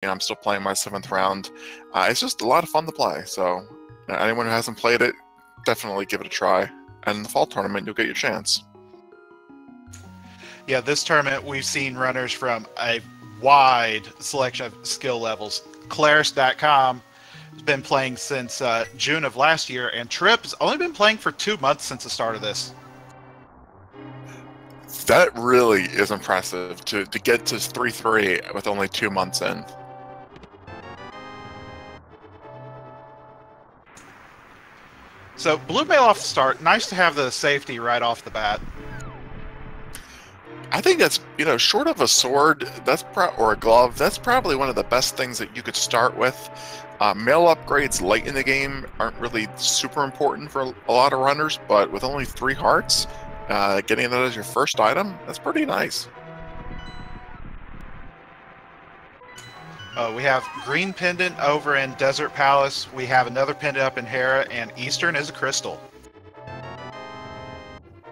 I'm still playing my 7th round. It's just a lot of fun to play. So anyone who hasn't played it, definitely give it a try. And in the fall tournament, you'll get your chance. Yeah, this tournament we've seen runners from a wide selection of skill levels. clarisdatcom has been playing since June of last year, and Tripp has only been playing for 2 months since the start of this. That really is impressive to get to 3-3 with only 2 months in. So blue mail off the start. Nice to have the safety right off the bat. I think that's, short of a sword, or a glove, that's probably one of the best things that you could start with. Mail upgrades late in the game aren't really super important for a lot of runners, but with only 3 hearts, getting that as your first item, that's pretty nice. We have green pendant over in Desert Palace. We have another pendant up in Hera, and Eastern is a crystal.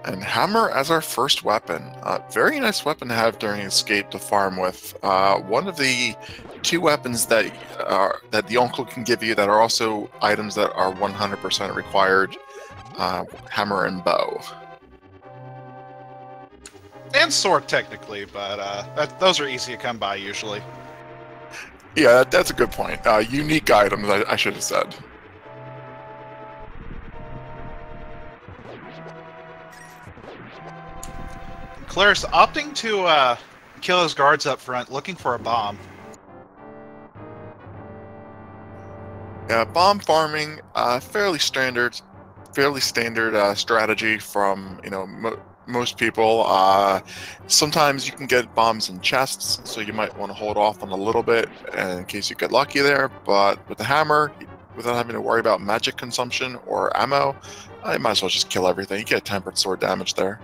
And hammer as our first weapon. Very nice weapon to have during escape to farm with. One of the 2 weapons that the uncle can give you that are also items that are 100% required. Hammer and bow. And sword, technically, but those are easy to come by usually. Yeah, that's a good point. Unique items, I should have said. Claris opting to kill his guards up front, looking for a bomb. Yeah, bomb farming, fairly standard strategy from most people. Sometimes you can get bombs in chests, so you might want to hold off on a little bit in case you get lucky there. But with the hammer, without having to worry about magic consumption or ammo, you might as well just kill everything. You get tempered sword damage there.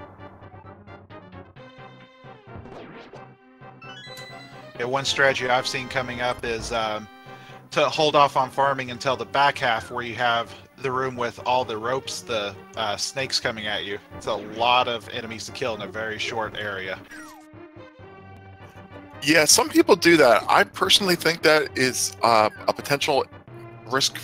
Yeah, one strategy I've seen coming up is to hold off on farming until the back half, where you have the room with all the ropes, the snakes coming at you. It's a lot of enemies to kill in a very short area. Yeah, some people do that. I personally think that is a potential risk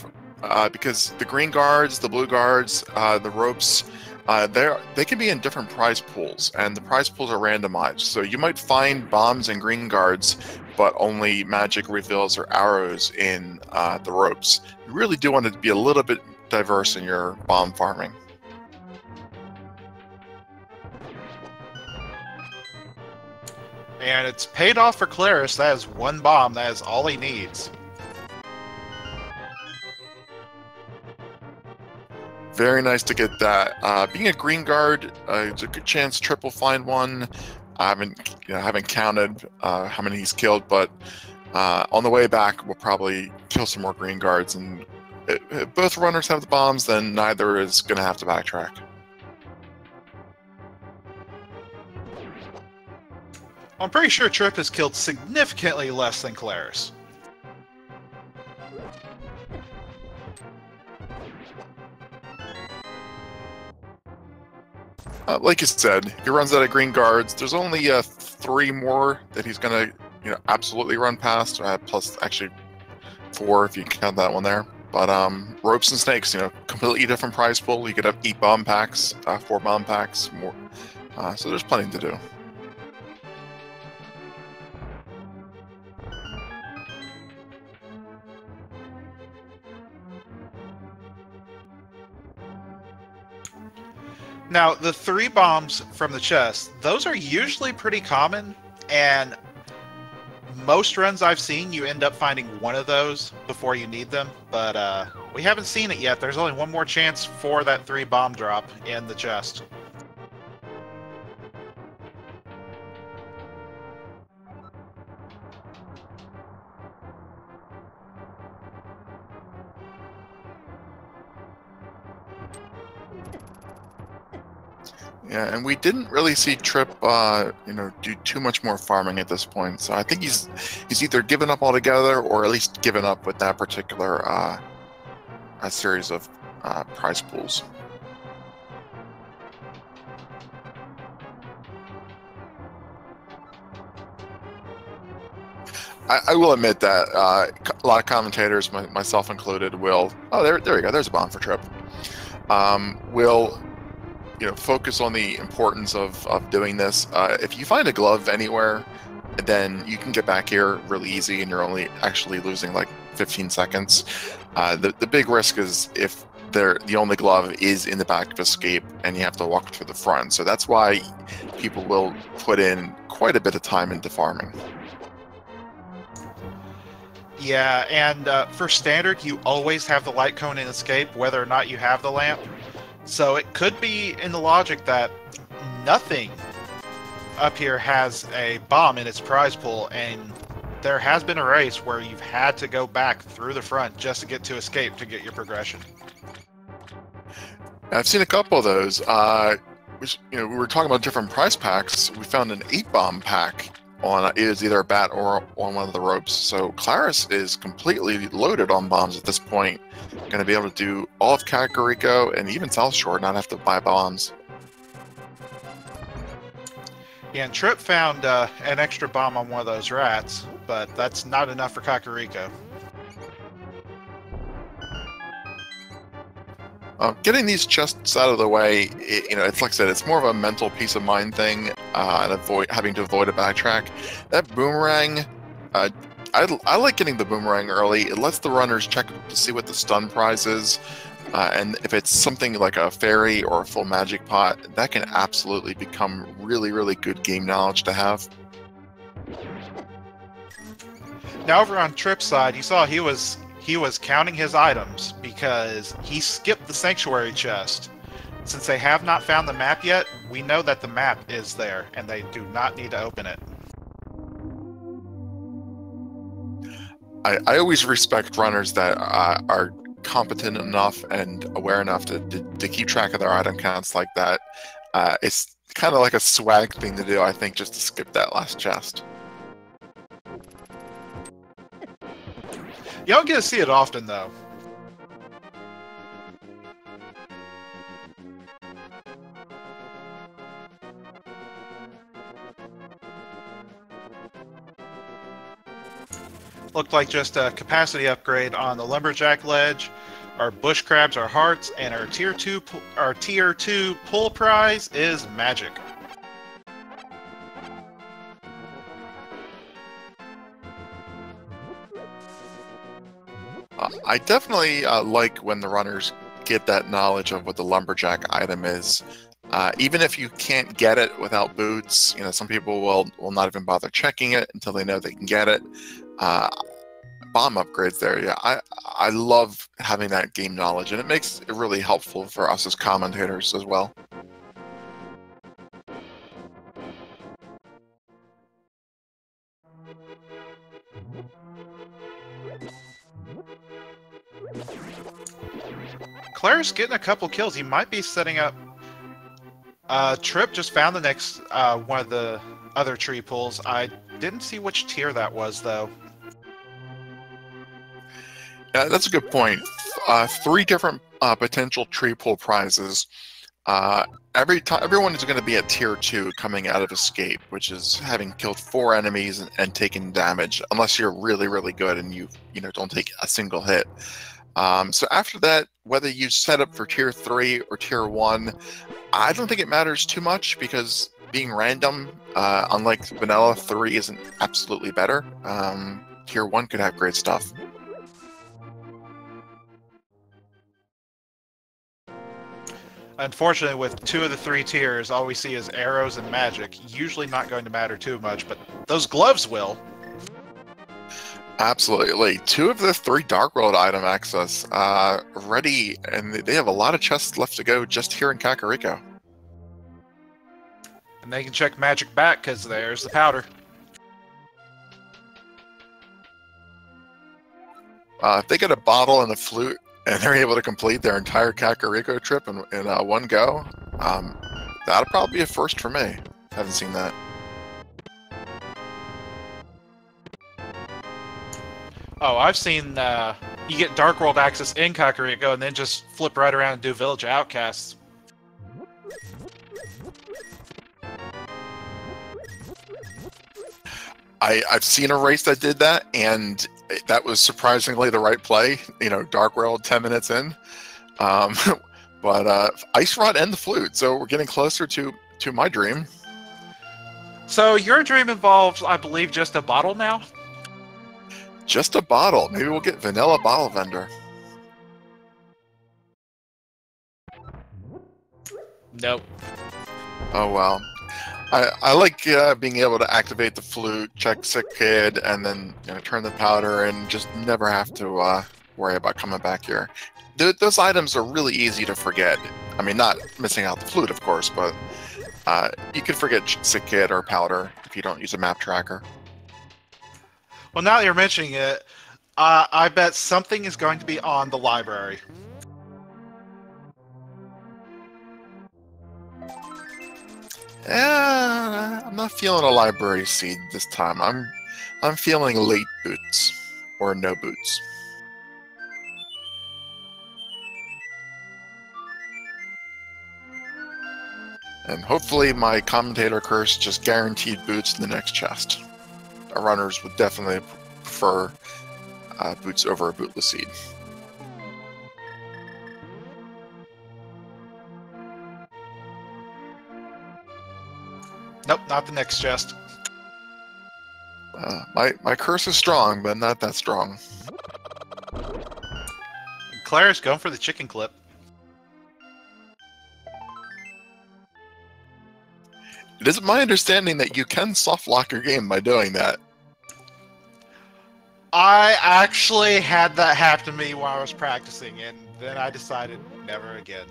because the green guards, the blue guards, the ropes, they can be in different prize pools, and the prize pools are randomized. So you might find bombs and green guards, but only magic refills or arrows in the ropes. You really do want to be a little bit diverse in your bomb farming. And it's paid off for Claris. That is 1 bomb. That is all he needs. Very nice to get that. Being a green guard, it's a good chance Tripp will find one. I haven't counted how many he's killed, but on the way back, we'll probably kill some more green guards. And if both runners have the bombs, then neither is going to have to backtrack. I'm pretty sure Tripp has killed significantly less than Claris. Like you said, he runs out of green guards. There's only 3 more that he's going to absolutely run past, plus actually 4 if you count that one there. But ropes and snakes, completely different prize pool. You could have 8 bomb packs, 4 bomb packs, more. So there's plenty to do. Now, the 3 bombs from the chest, those are usually pretty common, and most runs I've seen, you end up finding one of those before you need them, but we haven't seen it yet. There's only one more chance for that 3 bomb drop in the chest. Yeah, and we didn't really see Tripp, do too much more farming at this point. So I think he's either given up altogether, or at least given up with that particular a series of prize pools. I will admit that a lot of commentators, myself included, will. Oh, there we go. There's a bomb for Tripp. Will focus on the importance of doing this. If you find a glove anywhere, then you can get back here really easy, and you're only actually losing like 15 seconds. The big risk is if the only glove is in the back of escape and you have to walk through the front. So that's why people will put in quite a bit of time into farming. Yeah, and for standard, you always have the light cone in escape, whether or not you have the lamp. So it could be in the logic that nothing up here has a bomb in its prize pool, and there has been a race where you've had to go back through the front just to get to escape to get your progression. I've seen a couple of those. We were talking about different prize packs. We found an 8-bomb pack on either a bat or on one of the ropes. So Claris is completely loaded on bombs at this point. Going to be able to do all of Kakariko and even South Shore, not have to buy bombs. Yeah, and Tripp found an extra bomb on one of those rats, but that's not enough for Kakariko. Getting these chests out of the way, it's like I said, it's more of a mental peace of mind thing, and having to avoid a backtrack. That boomerang, I like getting the boomerang early. It lets the runners check to see what the stun prize is, and if it's something like a fairy or a full magic pot, that can absolutely become really, really good game knowledge to have. Now over on Tripp's side, you saw he was counting his items because he skipped the sanctuary chest. Since they have not found the map yet, we know that the map is there, and they do not need to open it. I always respect runners that are competent enough and aware enough to keep track of their item counts like that. It's kind of like a swag thing to do, I think, just to skip that last chest. You don't get to see it often, though. Looked like just a capacity upgrade on the lumberjack ledge. Our bush crabs are hearts, and our tier 2 pull prize is magic. I definitely like when the runners get that knowledge of what the lumberjack item is. Even if you can't get it without boots, some people will not even bother checking it until they know they can get it. Bomb upgrades there, yeah. I love having that game knowledge, and it makes it really helpful for us as commentators as well. Claire's getting a couple kills. He might be setting up. Tripp just found the next one of the other tree pulls. I didn't see which tier that was, though. Yeah, that's a good point. 3 different potential tree pull prizes. Everyone is going to be at tier 2 coming out of escape, which is having killed 4 enemies and taken damage, unless you're really, really good and you don't take a single hit. So after that, whether you set up for tier 3 or tier 1, I don't think it matters too much, because being random, unlike vanilla, 3 isn't absolutely better. Tier 1 could have great stuff. Unfortunately, with 2 of the 3 tiers, all we see is arrows and magic. Usually not going to matter too much, but those gloves will. Absolutely. 2 of the 3 Dark World item access ready, and they have a lot of chests left to go just here in Kakariko. And they can check magic back, because there's the powder. If they get a bottle and a flute, and they're able to complete their entire Kakariko trip in one go, that'll probably be a first for me. Haven't seen that. Oh, I've seen you get Dark World access in Kakariko and then just flip right around and do Village of Outcasts. I've seen a race that did that, and that was surprisingly the right play. You know, Dark World 10 minutes in, um, but Ice Rod and the flute. So we're getting closer to my dream. So your dream involves, I believe, just a bottle now? Just a bottle. Maybe we'll get Vanilla Bottle Vendor. Nope. Oh well. I like being able to activate the flute, check Sick Kid, and then turn the powder, and just never have to worry about coming back here. Those items are really easy to forget. I mean, not missing out the flute, of course, but you can forget Sick Kid or powder if you don't use a map tracker. Well, now that you're mentioning it, I bet something is going to be on the library. I'm not feeling a library seed this time. I'm feeling late boots or no boots. And hopefully my commentator curse just guaranteed boots in the next chest. Our runners would definitely prefer boots over a bootless seed. Nope, not the next chest. My curse is strong, but not that strong. Claire's going for the chicken clip. It is my understanding that you can soft lock your game by doing that. I actually had that happen to me while I was practicing, and then I decided never again.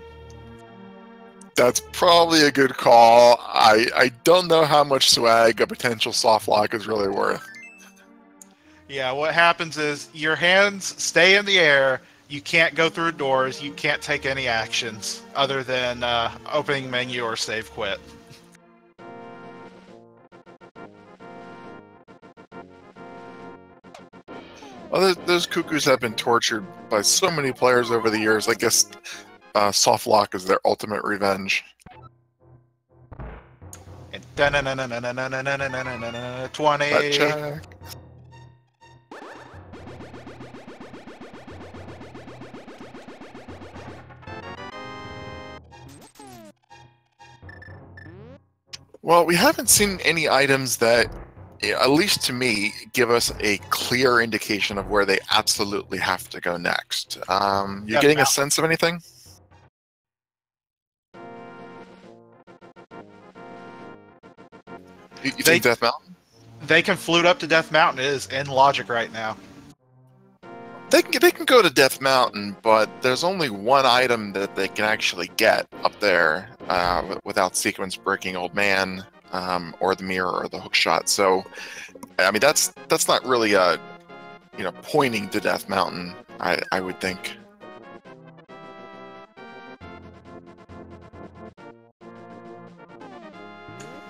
That's probably a good call. I don't know how much swag a potential soft lock is really worth. Yeah, what happens is your hands stay in the air, you can't go through doors, you can't take any actions other than opening menu or save quit. Well, those cuckoos have been tortured by so many players over the years. I guess soft lock is their ultimate revenge. And 20. Check. Well, we haven't seen any items that, at least to me, give us a clear indication of where they absolutely have to go next. You getting a sense of anything? You think Death Mountain? They can flute up to Death Mountain. It is in logic right now. They can go to Death Mountain, but there's only one item that they can actually get up there without sequence breaking Old Man or the mirror or the hook shot. So, I mean, that's not really pointing to Death Mountain. I would think.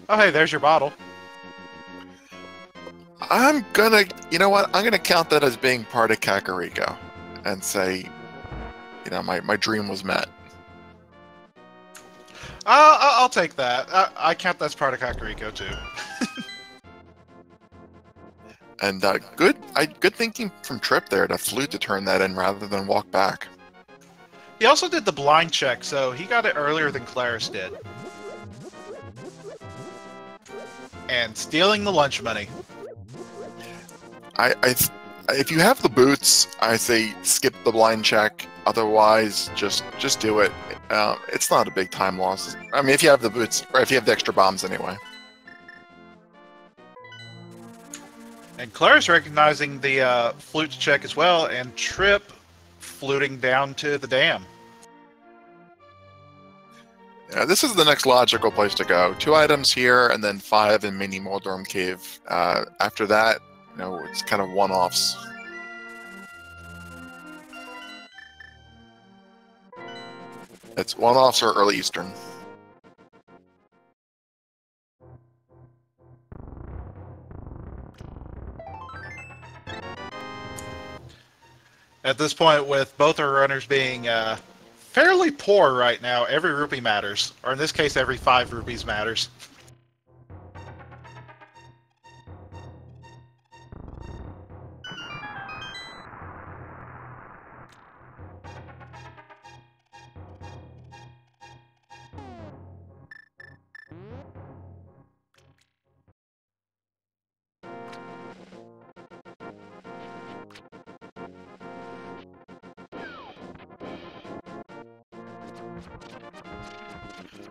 Oh, hey, there's your bottle. I'm gonna, I'm gonna count that as being part of Kakariko, and say, my dream was met. I'll take that. I count that's part of Kakariko too. And good thinking from Tripp there to flute to turn that in rather than walk back. He also did the blind check, so he got it earlier than Claris did. And stealing the lunch money. If you have the boots, I say skip the blind check. Otherwise, just do it. It's not a big time loss. I mean, if you have the boots, or if you have the extra bombs anyway. And Claris recognizing the flute check as well, and Tripp fluting down to the dam. Yeah, this is the next logical place to go. 2 items here, and then 5 in Mini Moldorm Cave. After that, it's kind of one-offs. It's one-offs or early Eastern. At this point, with both our runners being fairly poor right now, every rupee matters. Or in this case, every 5 rupees matters.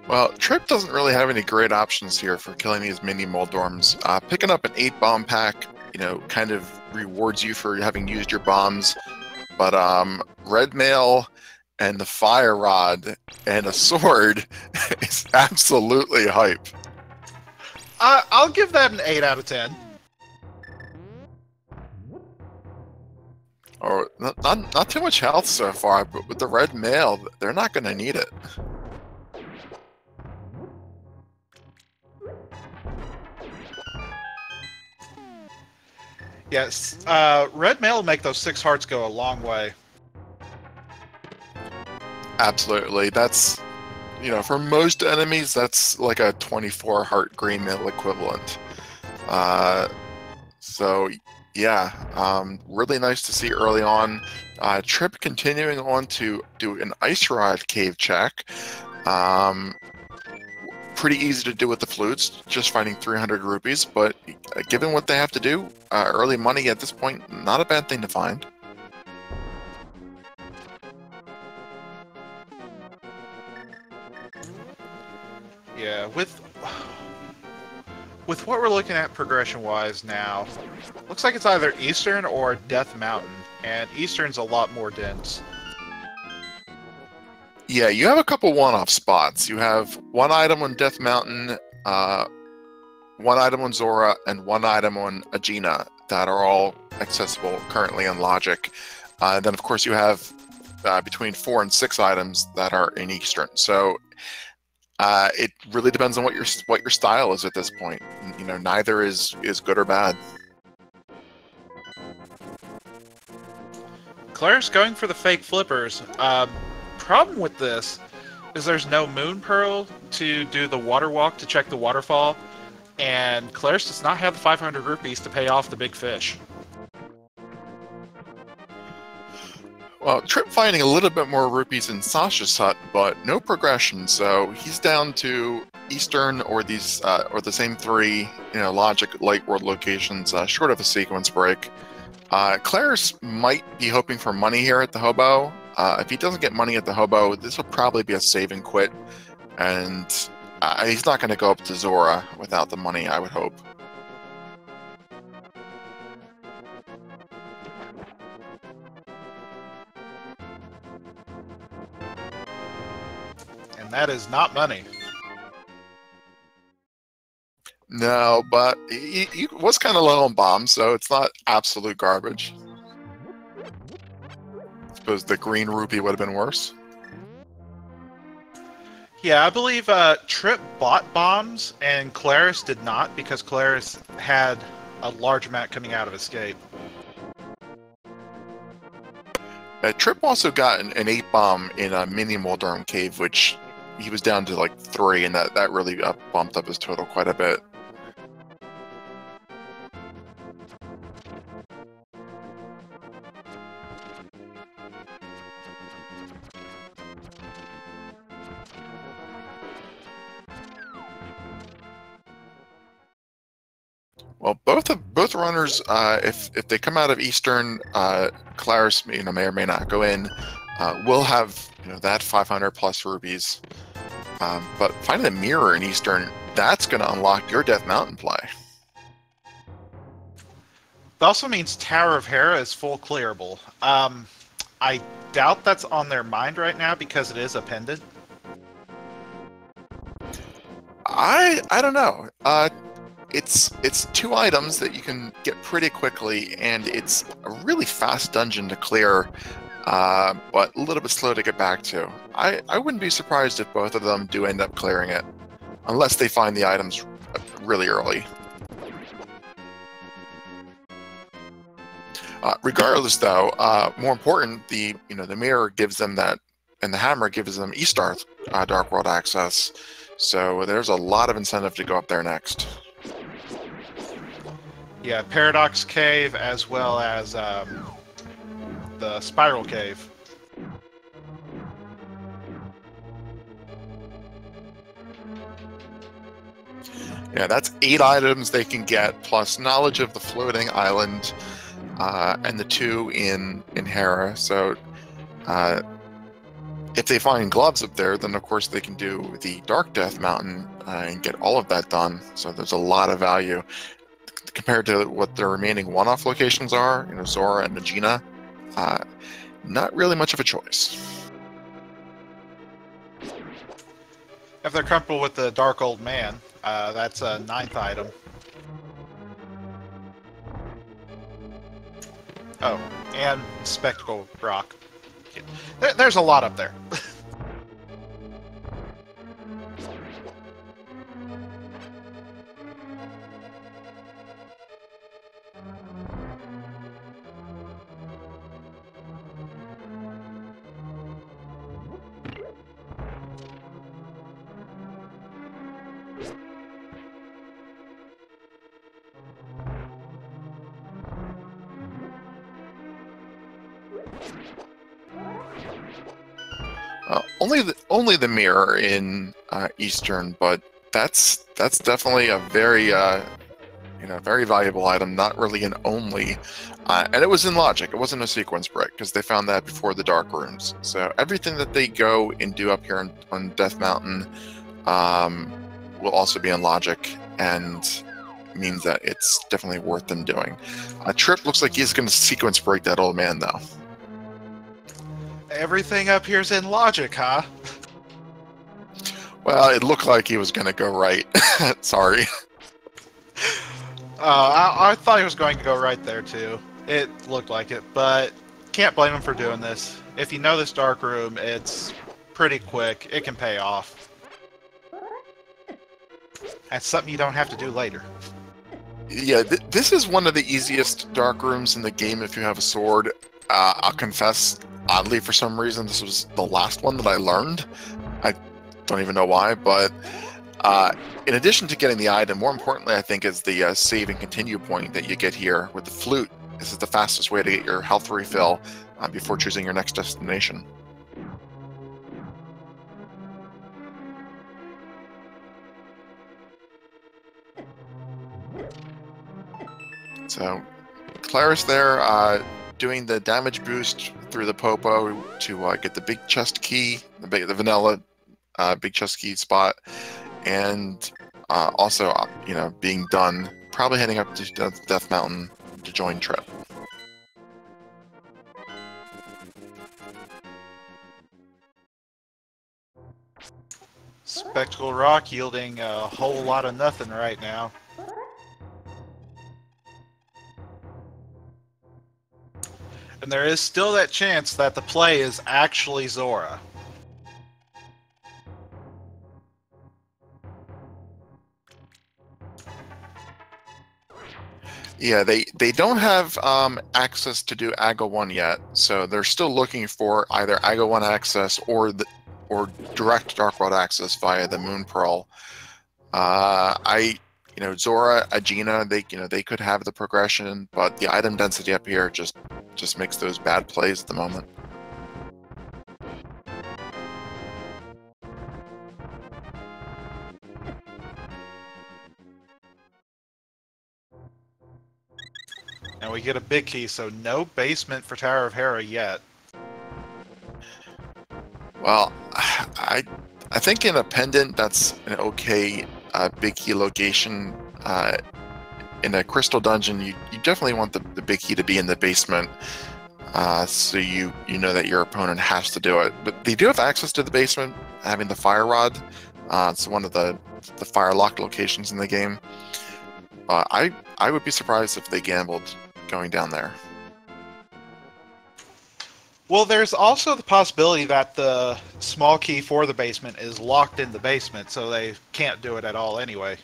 Well, Tripp doesn't really have any great options here for killing these mini Moldorms. Picking up an 8-bomb pack, kind of rewards you for having used your bombs. But Red Mail and the Fire Rod and a sword is absolutely hype. I'll give that an 8 out of 10. Or not too much health so far, but with the Red Mail, they're not going to need it. Yes, Red Mail will make those 6 hearts go a long way. Absolutely. That's, for most enemies, that's like a 24 heart green mail equivalent. So, yeah, really nice to see early on. Tripp continuing on to do an Ice Rod cave check. Pretty easy to do with the flutes, just finding 300 rupees, but given what they have to do, early money at this point, not a bad thing to find. Yeah, with what we're looking at progression-wise now, looks like it's either Eastern or Death Mountain, and Eastern's a lot more dense. Yeah, you have a couple one-off spots. You have one item on Death Mountain, one item on Zora, and one item on Agena that are all accessible currently on Logic. Then, of course, you have between 4 and 6 items that are in Eastern. So it really depends on what your style is at this point. Neither is good or bad. Claire's going for the fake flippers. Problem with this is there's no Moon Pearl to do the water walk to check the waterfall, and Claire's does not have the 500 rupees to pay off the big fish. Well, Tripp finding a little bit more rupees in Sasha's hut, but no progression, so he's down to Eastern or these or the same 3 Logic Light World locations, short of a sequence break. Claris might be hoping for money here at the Hobo. If he doesn't get money at the Hobo, this will probably be a save and quit, and he's not going to go up to Zora without the money, I would hope. And that is not money. No, but he was kind of low on bombs, so it's not absolute garbage. I suppose the green rupee would have been worse. Yeah, I believe Tripp bought bombs, and Claris did not, because Claris had a large amount coming out of Escape. Tripp also got an 8-bomb in a mini Moldorm cave, which he was down to like 3, and that really bumped up his total quite a bit. Well, both runners, if they come out of Eastern, Claris may or may not go in. Will have that 500 plus rupees, but finding a mirror in Eastern, that's going to unlock your Death Mountain play. It also means Tower of Hera is full clearable. I doubt that's on their mind right now because it is a pendant. I don't know. It's 2 items that you can get pretty quickly, and it's a really fast dungeon to clear, but a little bit slow to get back to. I wouldn't be surprised if both of them do end up clearing it, unless they find the items really early. Regardless, though, more important, the mirror gives them that, and the hammer gives them Eastar Dark World access. So there's a lot of incentive to go up there next. Yeah, Paradox Cave as well as the Spiral Cave. Yeah, that's 8 items they can get, plus knowledge of the floating island, and the 2 in Hera. So if they find gloves up there, then of course they can do the Dark Death Mountain and get all of that done. So there's a lot of value compared to what the remaining one-off locations are. You know, Zora and Nagina. Not really much of a choice. If they're comfortable with the Dark Old Man, that's a 9th item. Oh, and Spectacle Rock. There's a lot up there. Only the mirror in Eastern, but that's definitely a very very valuable item. Not really an only, and it was in logic. It wasn't a sequence break because they found that before the Dark Rooms. So everything that they go and do up here on Death Mountain will also be in logic, and means that it's definitely worth them doing. Tripp looks like he's going to sequence break that old man though. Everything up here's in logic, huh? Well, it looked like he was going to go right. Sorry. I thought he was going to go right there, too. It looked like it, but can't blame him for doing this. If you know this Dark Room, it's pretty quick. It can pay off. That's something you don't have to do later. Yeah, this is one of the easiest Dark Rooms in the game if you have a sword. I'll confess, oddly, for some reason, this was the last one that I learned. I don't even know why, but in addition to getting the item, more importantly, I think, is the save and continue point that you get here with the flute. This is the fastest way to get your health refill before choosing your next destination. So, Claris there, doing the damage boost through the Popo to get the big chest key, the vanilla big chest key spot, and also, being done, probably heading up to Death Mountain to join Tripp. Spectacle Rock yielding a whole lot of nothing right now. And there is still that chance that the play is actually Zora. Yeah, they don't have access to do AGA 1 yet, so they're still looking for either AGA 1 access or direct Dark World access via the Moon Pearl. Zora, Agena, they could have the progression, but the item density up here just makes those bad plays at the moment. And we get a big key, so no basement for Tower of Hera yet. Well, I think in a pendant that's an okay big key location. In a crystal dungeon, you definitely want the big key to be in the basement, so you know that your opponent has to do it. But they do have access to the basement, having the fire rod. It's one of the fire locked locations in the game. I would be surprised if they gambled going down there. Well, there's also the possibility that the small key for the basement is locked in the basement, so they can't do it at all anyway.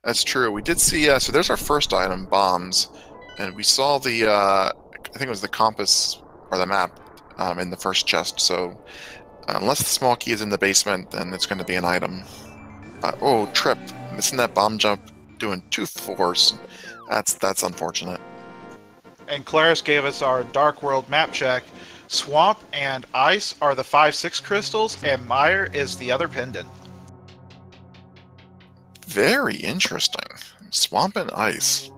That's true. We did see, so there's our first item, bombs, and we saw the, I think it was the compass or the map in the first chest, so unless the small key is in the basement, then it's going to be an item. Oh, Tripp, missing that bomb jump, doing 2 4s. That's unfortunate. And Claris gave us our Dark World map check. Swamp and Ice are the 5/6 crystals, and Mire is the other pendant. Very interesting. Swamp and ice.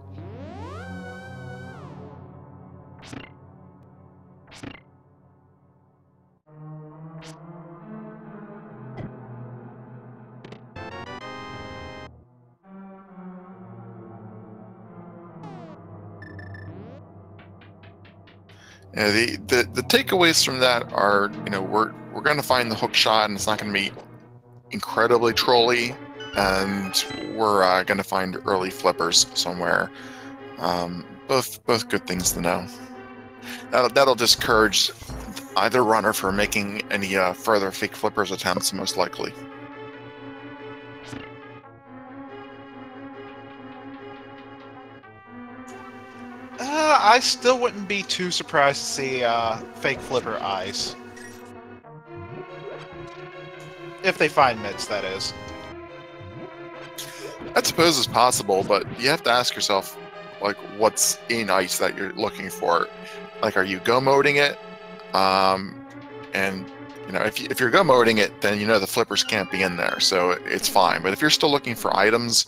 Yeah, the takeaways from that are, we're going to find the hook shot, and it's not going to be incredibly trolly, and we're going to find early flippers somewhere. Both good things to know. That'll discourage either runner from making any further fake flippers attempts, most likely. I still wouldn't be too surprised to see fake flipper ice. If they find mids, that is. I suppose it's possible, but you have to ask yourself, like, what's in ice that you're looking for? Like, are you go moding it? And if you're go moding it, then the flippers can't be in there, so it's fine. But if you're still looking for items,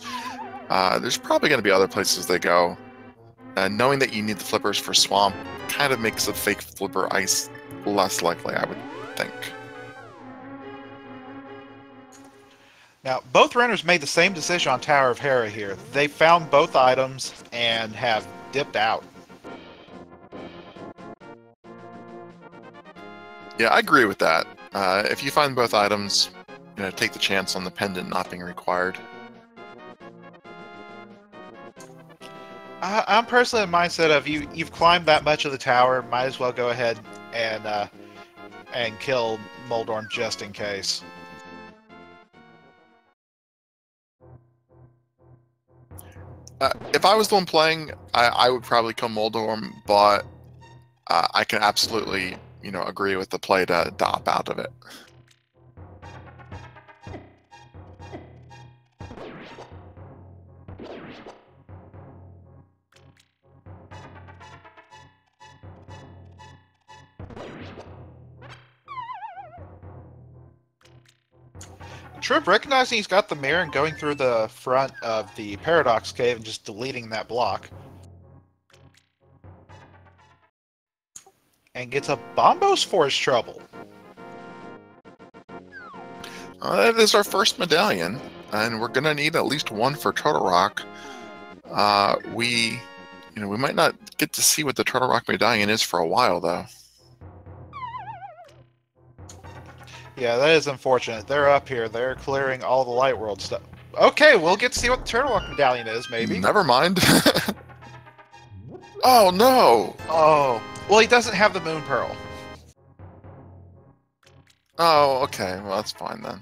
there's probably going to be other places they go. Knowing that you need the flippers for swamp kind of makes the fake flipper ice less likely, I would think. Now, both runners made the same decision on Tower of Hera here. They found both items and have dipped out. Yeah, I agree with that. If you find both items, take the chance on the pendant not being required. I'm personally in the mindset of you've climbed that much of the tower, might as well go ahead and kill Moldorm just in case. If I was the one playing, I would probably kill Moldorm, but I can absolutely agree with the play to opt out of it. Tripp recognizing he's got the mirror and going through the front of the Paradox Cave and just deleting that block. And gets a Bombos for his trouble. That is our first medallion, and we're going to need at least one for Turtle Rock. We might not get to see what the Turtle Rock medallion is for a while, though. Yeah, that is unfortunate. They're up here. They're clearing all the Light World stuff. Okay, we'll get to see what the Turtle Rock medallion is, maybe. Never mind. Oh, no! Oh, well, he doesn't have the Moon Pearl. Oh, okay. Well, that's fine, then.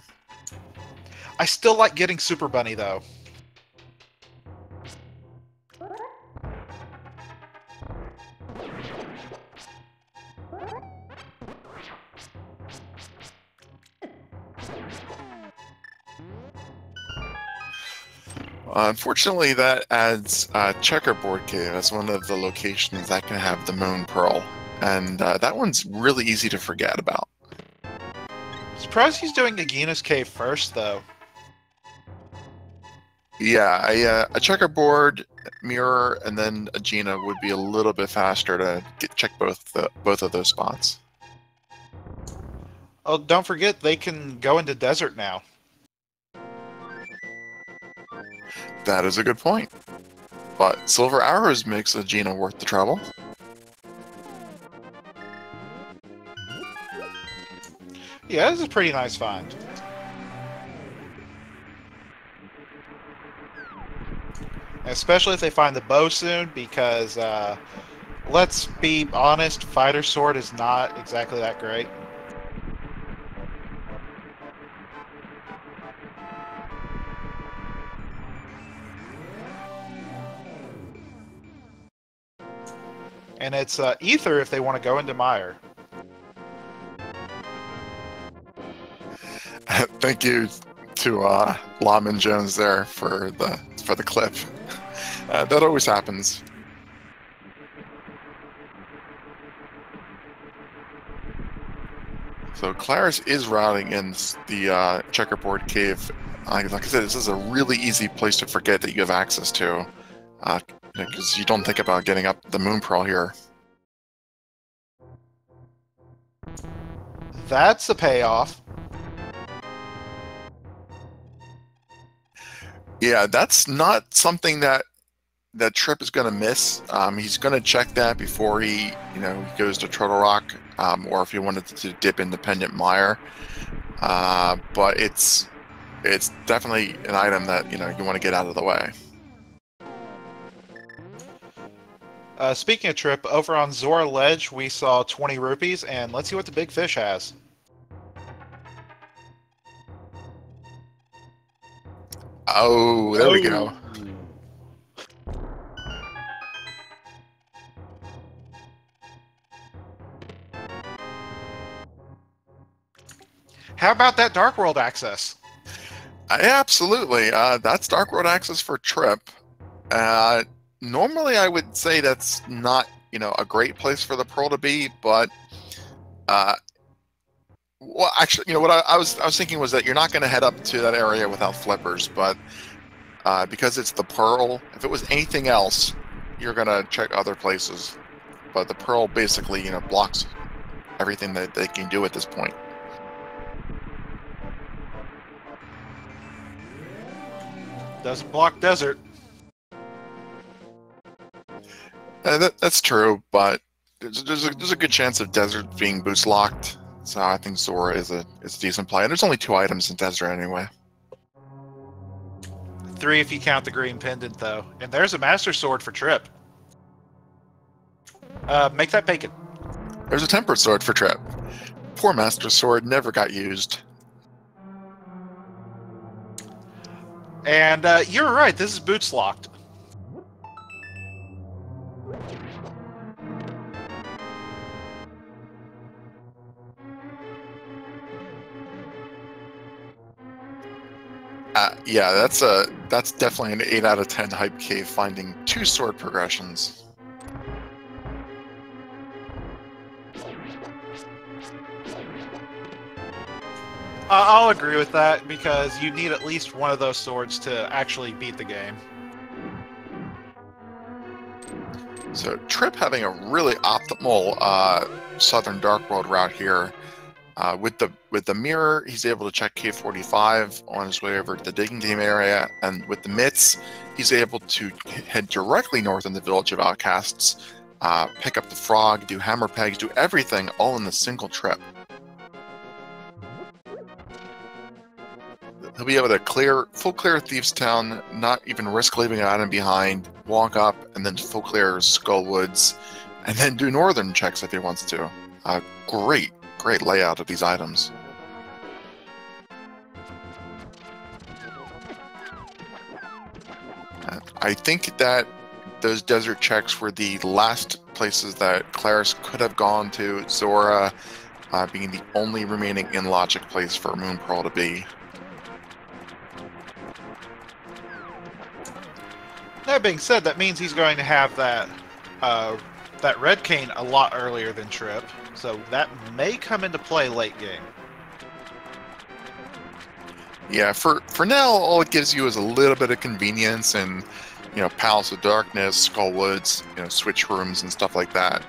I still like getting Super Bunny, though. Unfortunately, that adds Checkerboard Cave as one of the locations that can have the Moon Pearl, and that one's really easy to forget about. Surprised he's doing Agina's Cave first, though. Yeah, a Checkerboard, Mirror, and then Agina would be a little bit faster to check both of those spots. Oh, don't forget, they can go into Desert now. That is a good point. But Silver Arrows makes Agina worth the trouble. Yeah, this is a pretty nice find. Especially if they find the bow soon, because, let's be honest, Fighter Sword is not exactly that great. And it's Ether if they want to go into Mire. Thank you to Lawman Jones there for the clip. That always happens. So Claris is routing in the Checkerboard Cave Like I said, this is a really easy place to forget that you have access to, because you don't think about getting up the Moon Pearl here. That's a payoff. Yeah, that's not something that Tripp is going to miss. He's going to check that before he goes to Turtle Rock, or if he wanted to dip Independent Mire. But it's definitely an item that you want to get out of the way. Speaking of Tripp, over on Zora Ledge, we saw 20 rupees, and let's see what the big fish has. Oh, there we go. How about that Dark World access? Absolutely. That's Dark World access for Tripp. Normally, I would say that's not a great place for the Pearl to be, but well, actually, what I was thinking was that you're not going to head up to that area without flippers, but because it's the Pearl, if it was anything else, you're going to check other places. But the Pearl basically, blocks everything that they can do at this point. Doesn't block desert. That's true, but there's a good chance of desert being boost locked. So I think Zora is a decent play. And there's only 2 items in desert anyway. 3 if you count the green pendant, though. And there's a Master Sword for Tripp. Make that bacon. There's a Tempered Sword for Tripp. Poor Master Sword never got used. And you're right, this is boots locked. Yeah, that's definitely an 8 out of 10 hype cave, finding 2 sword progressions. I'll agree with that, because you need at least one of those swords to actually beat the game. So Tripp having a really optimal Southern Dark World route here. With the mirror, he's able to check K45 on his way over to the Digging Game area, and with the mitts, he's able to head directly north in the Village of Outcasts, pick up the frog, do hammer pegs, do everything all in a single trip. He'll be able to full clear Thieves Town, not even risk leaving an item behind, walk up, and then full clear Skull Woods, and then do northern checks if he wants to. Great layout of these items. I think that those desert checks were the last places that Claris could have gone to, Zora being the only remaining in-logic place for Moon Pearl to be. That being said, that means he's going to have that red cane a lot earlier than Tripp, so that may come into play late game. Yeah, for now, all it gives you is a little bit of convenience and Palace of Darkness, Skull Woods, switch rooms and stuff like that.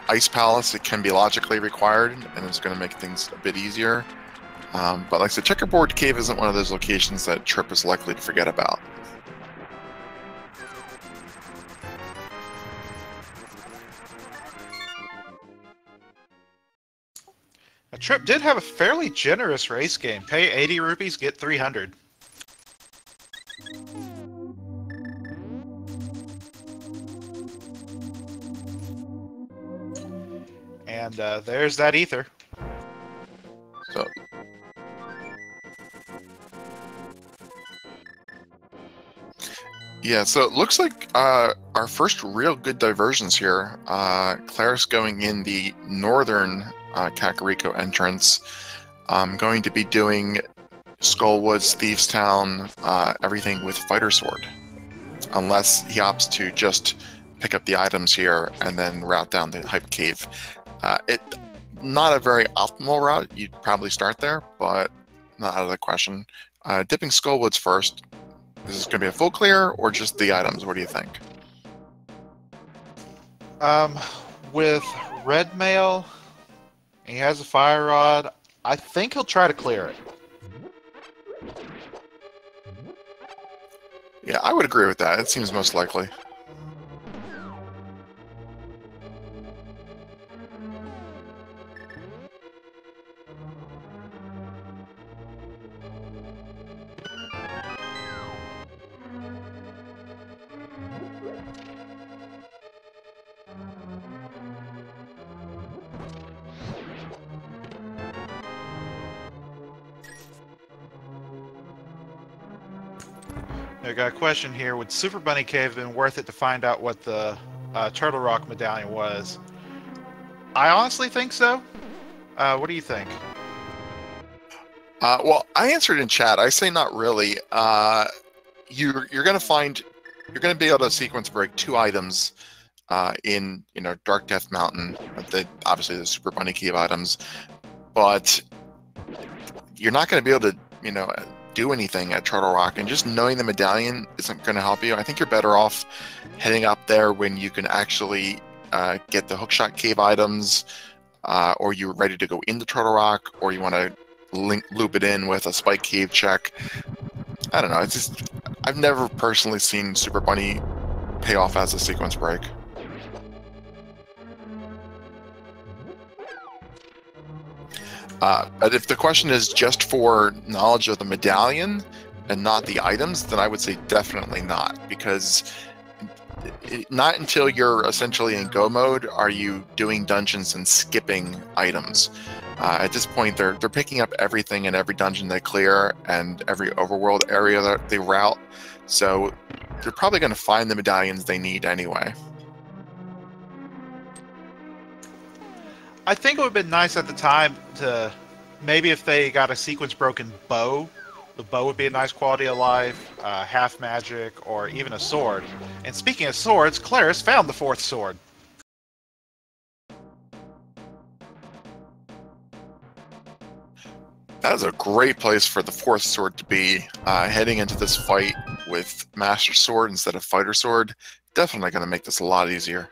Ice Palace, it can be logically required, and it's going to make things a bit easier. But like I said, Checkerboard Cave isn't one of those locations that Tripp is likely to forget about. Now, Tripp did have a fairly generous race game. Pay 80 rupees, get 300. And there's that ether. So, yeah, so it looks like our first real good diversions here. Claris going in the northern Kakariko entrance. Going to be doing Skullwoods, Thieves Town, everything with Fighter Sword. Unless he opts to just pick up the items here and then route down the Hype Cave. Not a very optimal route. You'd probably start there, but not out of the question. Dipping Skullwoods first. Is this going to be a full clear or just the items? What do you think? With red mail, he has a fire rod. I think he'll try to clear it. Yeah, I would agree with that. It seems most likely. I got a question here. Would Super Bunny Cave have been worth it to find out what the Turtle Rock medallion was? I honestly think so. What do you think? Well, I answered in chat. I say not really. You're going to be able to sequence break 2 items in Dark Death Mountain. Obviously the Super Bunny Cave items, but you're not going to be able to do anything at Turtle Rock, and just knowing the medallion isn't going to help you. I think you're better off heading up there when you can actually get the Hookshot Cave items, or you're ready to go into Turtle Rock, or you want to loop it in with a Spike Cave check. I don't know. It's just, I've never personally seen Super Bunny pay off as a sequence break. But if the question is just for knowledge of the medallion and not the items, then I would say definitely not, because not until you're essentially in go mode are you doing dungeons and skipping items. At this point, they're picking up everything in every dungeon they clear and every overworld area that they route, so they're probably going to find the medallions they need anyway. I think it would have been nice at the time to maybe if they got a sequence broken bow, the bow would be a nice quality of life, half magic, or even a sword. And speaking of swords, Claris found the 4th sword. That is a great place for the 4th sword to be. Heading into this fight with Master Sword instead of Fighter Sword, definitely going to make this a lot easier.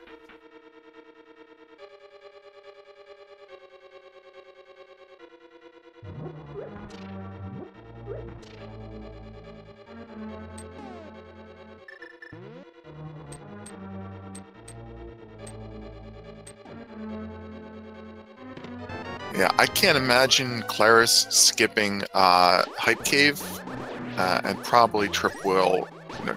Yeah, I can't imagine Claris skipping Hype Cave, and probably Tripp will.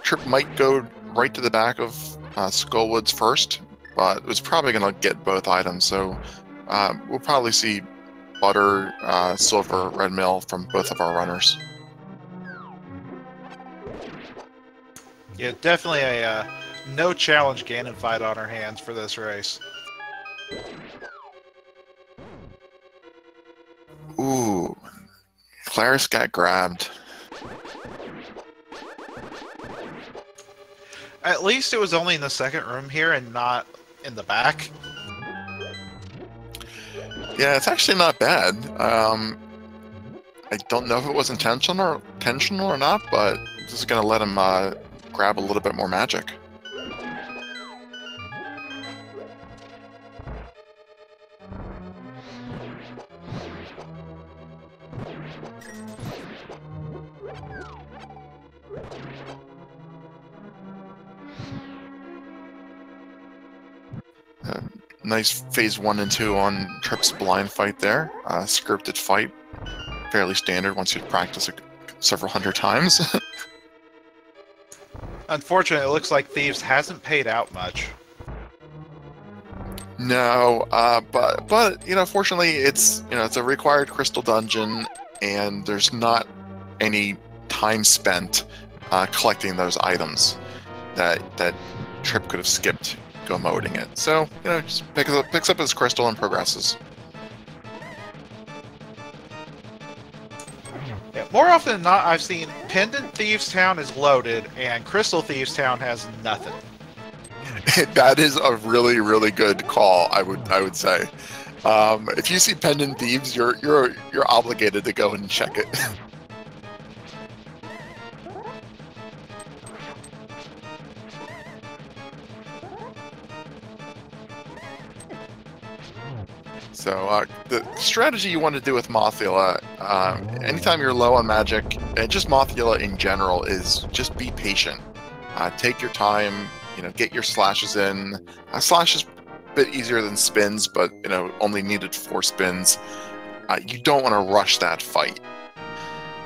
Tripp might go right to the back of Skullwoods first, but it was probably going to get both items, so we'll probably see Butter, Silver, Red Mill from both of our runners. Yeah, definitely a no challenge Ganon fight on our hands for this race. Ooh, Claris got grabbed. At least it was only in the second room here and not in the back. Yeah, it's actually not bad. I don't know if it was intentional or not, but this is going to let him grab a little bit more magic. Nice phase 1 and 2 on Tripp's blind fight there. Scripted fight, fairly standard once you practice it several hundred times. Unfortunately, it looks like Thieves hasn't paid out much. No, but fortunately, it's it's a required crystal dungeon, and there's not any time spent collecting those items that Tripp could have skipped go moding it. So just picks up his crystal and progresses. Yeah, more often than not, I've seen Pendant Thieves Town is loaded and Crystal Thieves Town has nothing. That is a really, really good call, I would say. If you see pendant thieves, you're obligated to go and check it. So the strategy you want to do with Mothula, anytime you're low on magic, and just Mothula in general, is just be patient. Take your time, get your slashes in. Slash is a bit easier than spins, but only needed 4 spins. You don't want to rush that fight.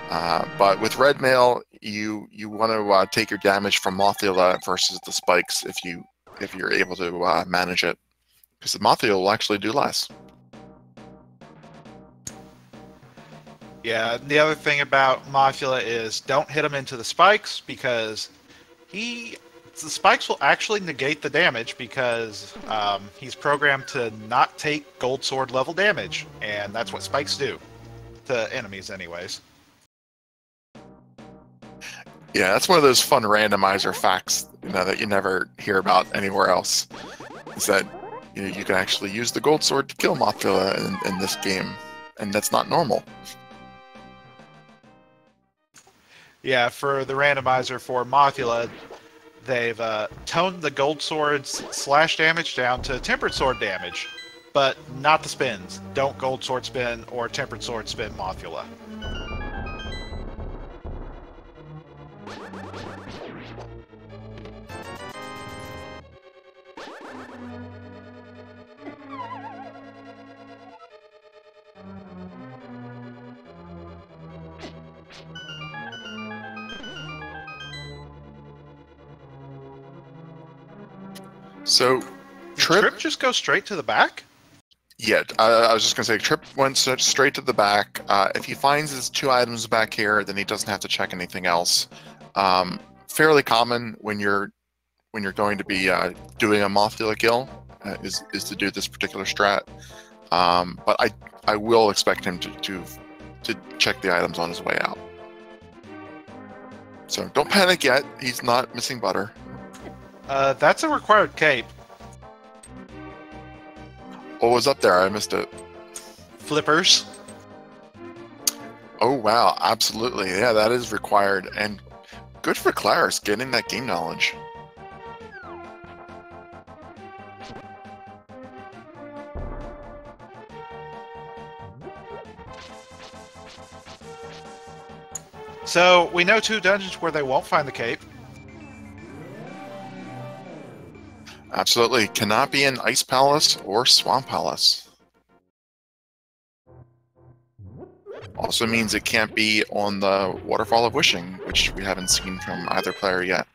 But with Red Mail, you want to take your damage from Mothula versus the spikes if you're able to manage it, because the Mothula will actually do less. Yeah, the other thing about Mothula is don't hit him into the spikes, because the spikes will actually negate the damage, because he's programmed to not take Gold Sword level damage, and that's what spikes do to enemies anyways. Yeah, that's one of those fun randomizer facts that you never hear about anywhere else. Is that you can actually use the Gold Sword to kill Mothula in this game, and that's not normal. Yeah, for the randomizer for Mothula, they've toned the Gold Sword's slash damage down to Tempered Sword damage, but not the spins. Don't Gold Sword spin or Tempered Sword spin Mothula. So, Tripp just go straight to the back? Yeah, I was just going to say, Tripp went straight to the back. If he finds his 2 items back here, then he doesn't have to check anything else. Fairly common when you're going to be doing a Mothula kill is to do this particular strat. But I will expect him to check the items on his way out. So don't panic yet. He's not missing butter. That's a required cape. What was up there? I missed it. Flippers. Oh, wow. Absolutely. Yeah, that is required. And good for Claris getting that game knowledge. So, we know 2 dungeons where they won't find the cape. Absolutely. Cannot be in Ice Palace or Swamp Palace. Also means it can't be on the Waterfall of Wishing, which we haven't seen from either player yet.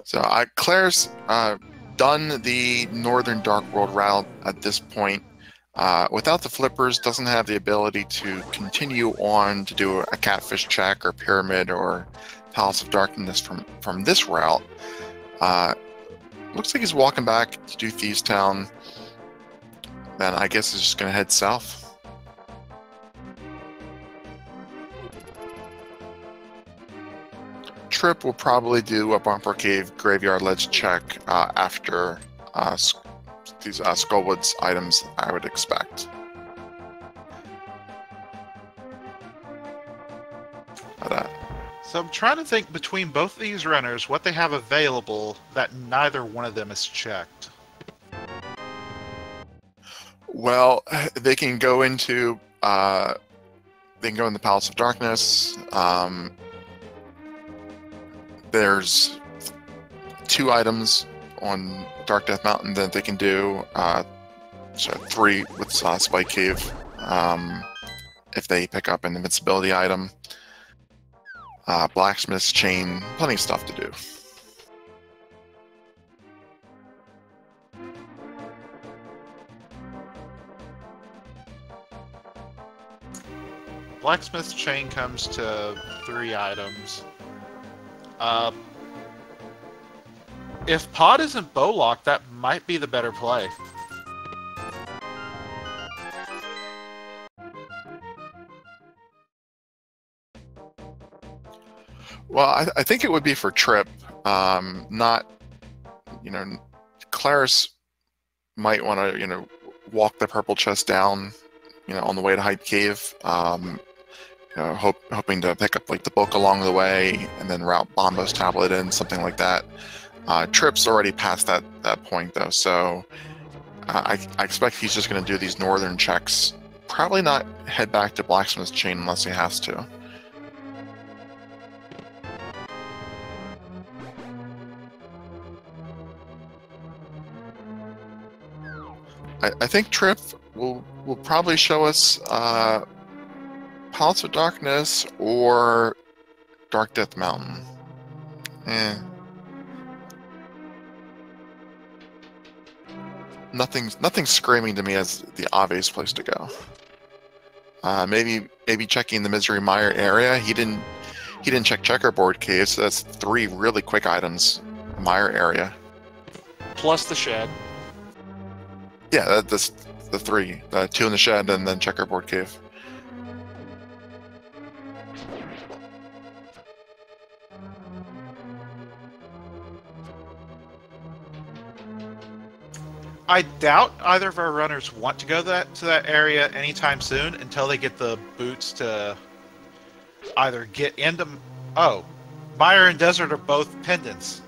So Claire's done the Northern Dark World route at this point. Without the flippers, doesn't have the ability to continue on to do a catfish check or pyramid or Palace of Darkness from this route. Looks like he's walking back to do Thieves Town. Then I guess he's just going to head south. Tripp will probably do a Bumper Cave Graveyard Ledge check after these Skullwoods items, I would expect. But, so I'm trying to think between both of these runners what they have available that neither one of them is checked. Well, they can go into the Palace of Darkness. There's 2 items on Dark Death Mountain that they can do. So 3 with Spike Cave if they pick up an invincibility item. Blacksmith's Chain, plenty of stuff to do. Blacksmith's Chain comes to 3 items. If Pod isn't bowlocked, that might be the better play. Well, I think it would be for Tripp. Not, Claris might want to, walk the purple chest down, on the way to Hyde Cave. Hoping to pick up like the book along the way and then route Bombo's tablet in, something like that. Tripp's already past that point though, so I expect he's just going to do these northern checks. Probably not head back to Blacksmith's Chain unless he has to. I think Tripp will probably show us Palace of Darkness or Dark Death Mountain. Nothing's screaming to me as the obvious place to go. Maybe checking the Misery Mire area. He didn't check Checkerboard Cave, so that's 3 really quick items. Mire area. Plus the shed. Yeah, that's the 3. 2 in the shed and then Checkerboard Cave. I doubt either of our runners want to go to that area anytime soon until they get the boots to either get into... Oh, Mire and Desert are both pendants.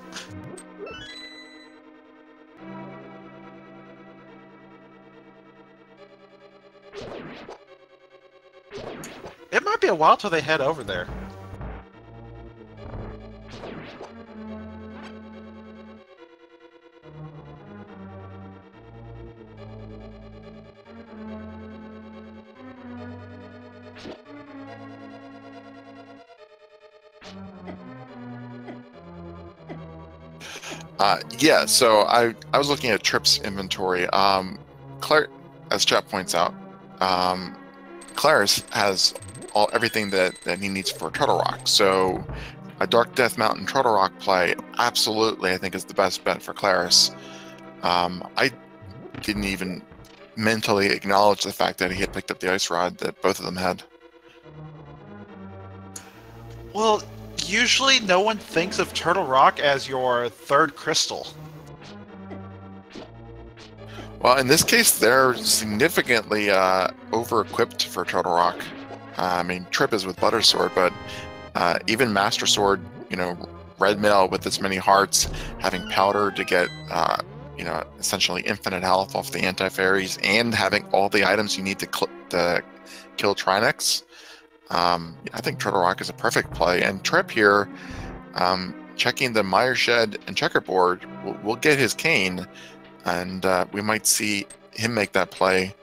It might be a while till they head over there. Yeah, so I was looking at Tripp's inventory. Claire, as Chat points out, Claris has everything that he needs for Turtle Rock. So a Dark Death Mountain Turtle Rock play, absolutely, I think is the best bet for Claris. I didn't even mentally acknowledge the fact that he had picked up the Ice Rod that both of them had. Well, usually no one thinks of Turtle Rock as your 3rd crystal. Well, in this case, they're significantly over-equipped for Turtle Rock. I mean, Tripp is with Butter Sword, but even Master Sword, Red Mail with its many hearts, having powder to get, essentially infinite health off the anti-fairies, and having all the items you need to kill Trinex. I think Turtle Rock is a perfect play, and Tripp here, checking the Mire Shed and Checkerboard, will get his cane, and we might see him make that play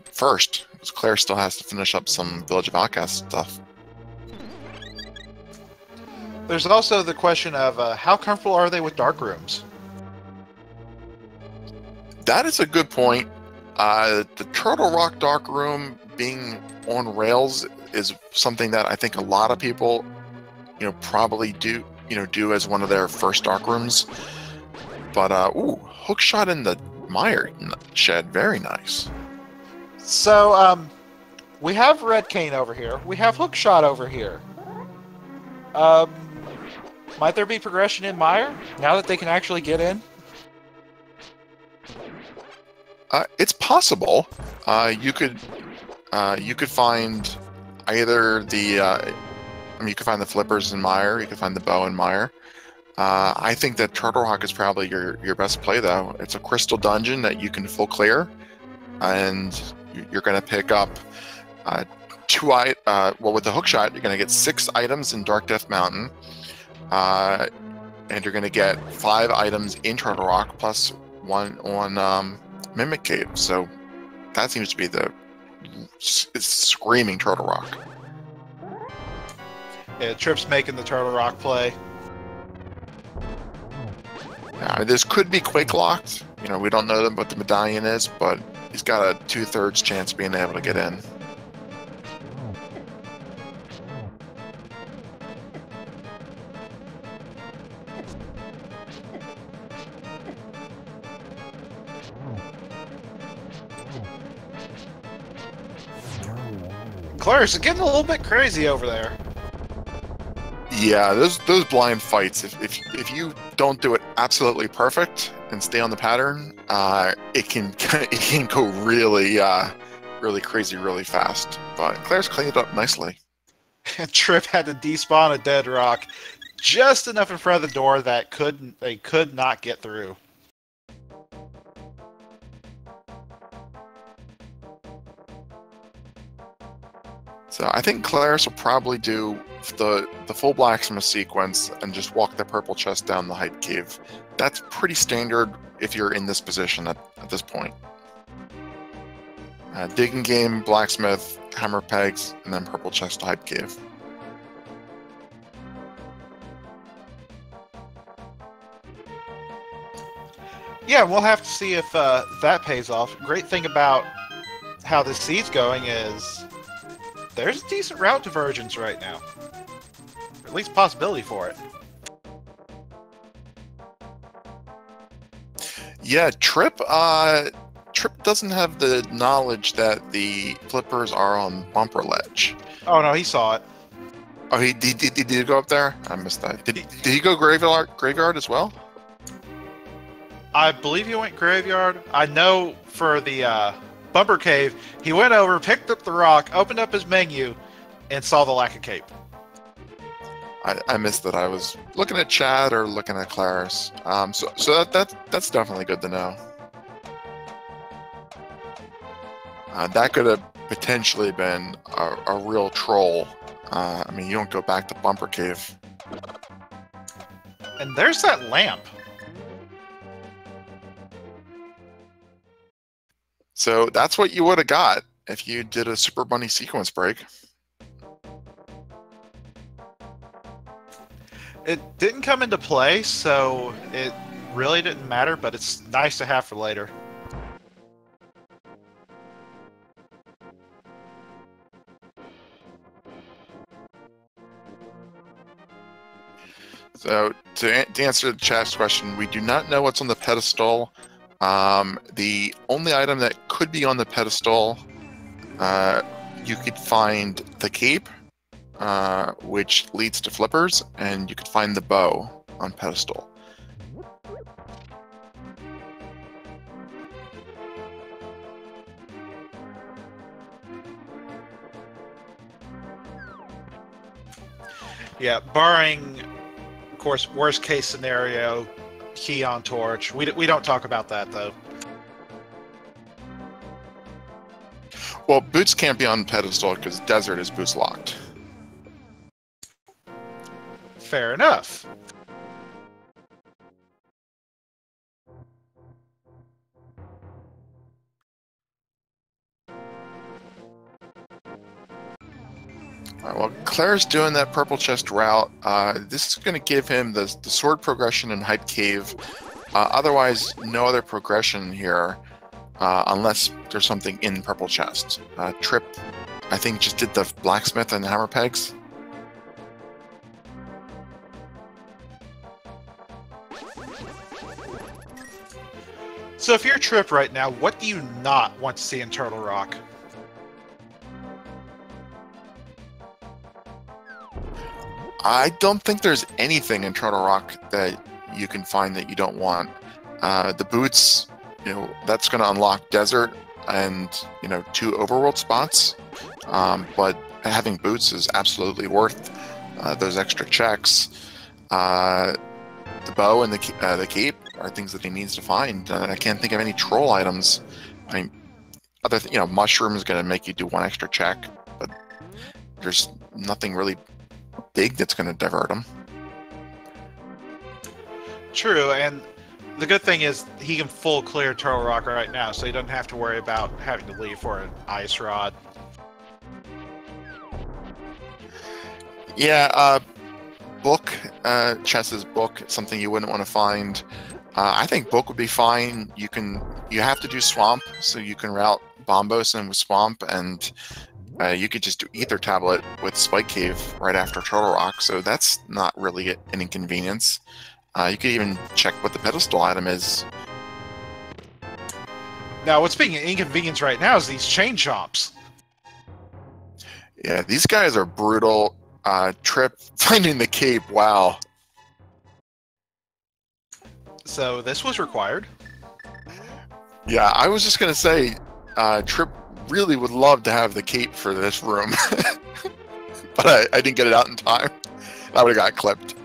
first, because Claire still has to finish up some Village of Outcasts stuff. There's also the question of how comfortable are they with dark rooms? That is a good point. The Turtle Rock Dark Room being on rails is something that I think a lot of people, probably do as one of their first dark rooms. But hookshot in the Mire Shed, very nice. So we have Red Cane over here. We have Hookshot over here. Might there be progression in Mire now that they can actually get in? It's possible. You could find either the you could find the flippers in Mire, you could find the bow in Mire. I think that Turtle Rock is probably your best play, though. It's a crystal dungeon that you can full clear, and you're going to pick up with the hookshot, you're going to get 6 items in Dark Death Mountain, and you're going to get 5 items in Turtle Rock plus 1 on Mimic Cave. So that seems to be it's screaming Turtle Rock. Yeah, Tripp's making the Turtle Rock play. Yeah, this could be Quake locked. We don't know what the medallion is, but he's got a 2/3 chance of being able to get in. Claire's getting a little bit crazy over there. Yeah, those blind fights. If you don't do it absolutely perfect and stay on the pattern, it can it can go really really crazy really fast. But Claire's cleaned it up nicely. And Tripp had to despawn a dead rock just enough in front of the door that they could not get through. So I think Claris will probably do the full blacksmith sequence and just walk the purple chest down the height cave. That's pretty standard if you're in this position at this point. Digging game, blacksmith, hammer pegs, and then purple chest to height cave. Yeah, we'll have to see if that pays off. Great thing about how this seed's going is there's a decent route divergence right now. Or at least possibility for it. Yeah, Tripp doesn't have the knowledge that the flippers are on bumper ledge. Oh no, he saw it. Oh, did he go up there? I missed that. Did he go graveyard as well? I believe he went graveyard. I know for the bumper cave, he went over, picked up the rock, opened up his menu, and saw the lack of cape. I missed that. I was looking at chat or looking at Claris. So that's definitely good to know. That could have potentially been a real troll. I mean, you don't go back to bumper cave. And there's that lamp. So that's what you would have got if you did a Super Bunny sequence break. It didn't come into play, so it really didn't matter, but it's nice to have for later. So to answer the chat's question, we do not know what's on the pedestal. The only item that could be on the pedestal, you could find the cape, which leads to flippers, and you could find the bow on pedestal. Yeah, barring, of course, worst case scenario, key on torch. We don't talk about that, though. Well, boots can't be on pedestal because desert is boots locked. Fair enough. Well, Claire's doing that purple chest route. This is going to give him the sword progression in Hype Cave. Otherwise, no other progression here, unless there's something in purple chest. Tripp, I think, just did the blacksmith and hammer pegs. So if you're Tripp right now, what do you not want to see in Turtle Rock? I don't think there's anything in Turtle Rock that you can find that you don't want. The boots, that's going to unlock desert and 2 overworld spots. But having boots is absolutely worth those extra checks. The bow and the cape are things that he needs to find. I can't think of any troll items. I mean, mushroom is going to make you do 1 extra check, but there's nothing really big that's going to divert him. True, and the good thing is he can full clear Turtle Rock right now, so he doesn't have to worry about having to leave for an ice rod. Yeah, book, Chess's book, something you wouldn't want to find. I think book would be fine. You have to do swamp, so you can route Bombos in with swamp, and you could just do Ether Tablet with Spike Cave right after Turtle Rock, so that's not really an inconvenience. You could even check what the pedestal item is. Now, what's being an inconvenience right now is these chain chomps. Yeah, these guys are brutal. Tripp finding the cape. Wow. So this was required. Yeah, I was just gonna say, Tripp really would love to have the cape for this room, but I didn't get it out in time. I would have got clipped.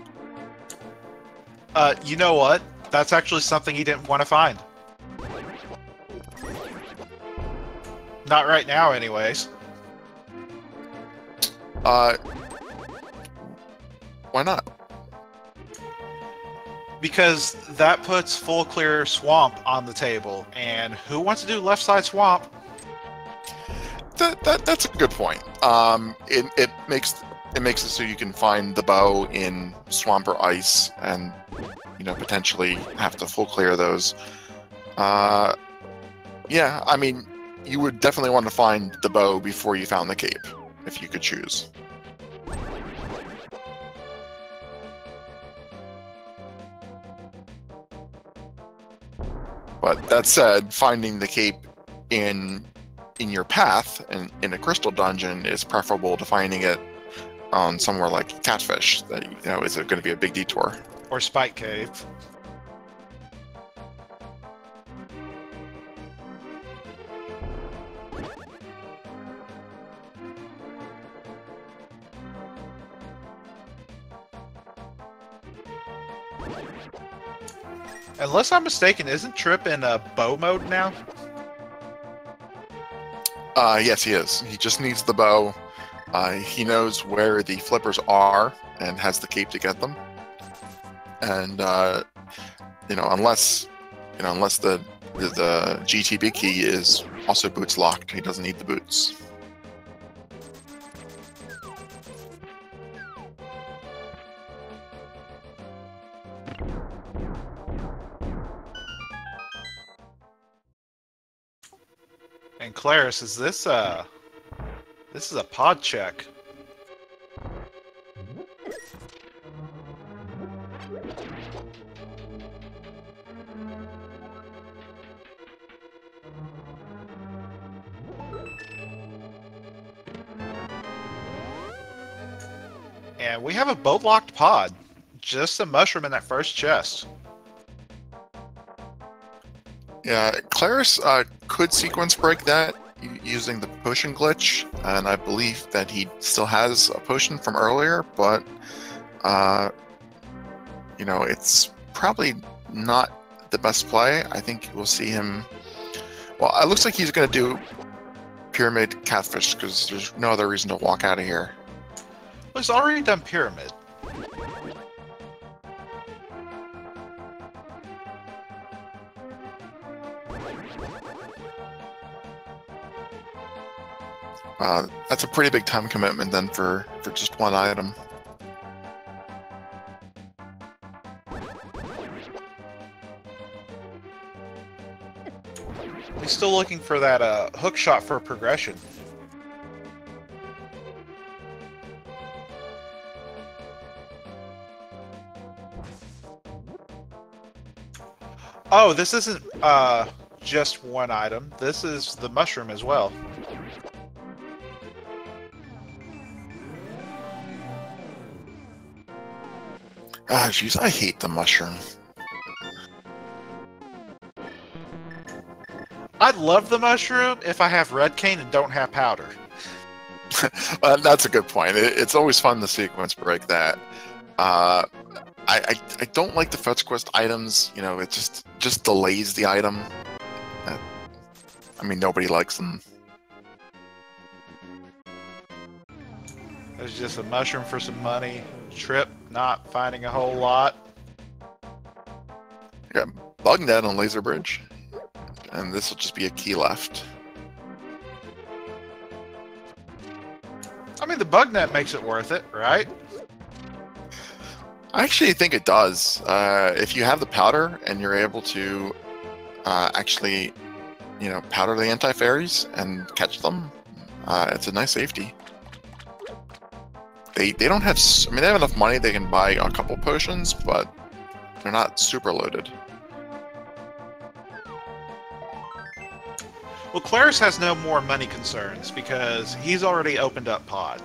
You know what? That's actually something he didn't want to find. Not right now, anyways. Why not? Because that puts full clear swamp on the table, and who wants to do left side swamp? That's a good point. It makes it so you can find the bow in swamp or ice, and potentially have to full clear those. Yeah, I mean, you would definitely want to find the bow before you found the cape, if you could choose. But that said, finding the cape in your path and in a crystal dungeon is preferable to finding it on somewhere like Catfish that is going to be a big detour. Or Spike Cave. Unless I'm mistaken, isn't Tripp in bow mode now? Yes, he is. He just needs the bow. He knows where the flippers are and has the cape to get them. And unless the GTB key is also boots locked, he doesn't need the boots. And Claris, is this is a pod check. And we have a boat-locked pod. Just a mushroom in that first chest. Yeah, Claris could sequence break that using the potion glitch, and I believe that he still has a potion from earlier, but it's probably not the best play. I think we'll see him. Well, it looks like he's going to do Pyramid Catfish because there's no other reason to walk out of here. Well, he's already done Pyramid. That's a pretty big time commitment then for just one item. He's still looking for that hook shot for progression. Oh, this isn't just one item. This is the mushroom as well. Ah, jeez, I hate the mushroom. I'd love the mushroom if I have red cane and don't have powder. That's a good point. It's always fun to sequence break that. I don't like the fetch quest items. It just delays the item. I mean, nobody likes them. There's just a mushroom for some money. Tripp not finding a whole lot. I got Bug Net on Laser Bridge, and this will just be a key left. I mean, the bug net makes it worth it, right? I actually think it does. If you have the powder and you're able to actually, powder the anti-fairies and catch them, it's a nice safety. They don't have. I mean, they have enough money they can buy a couple potions, but they're not super loaded. Well, Claris has no more money concerns because he's already opened up pod.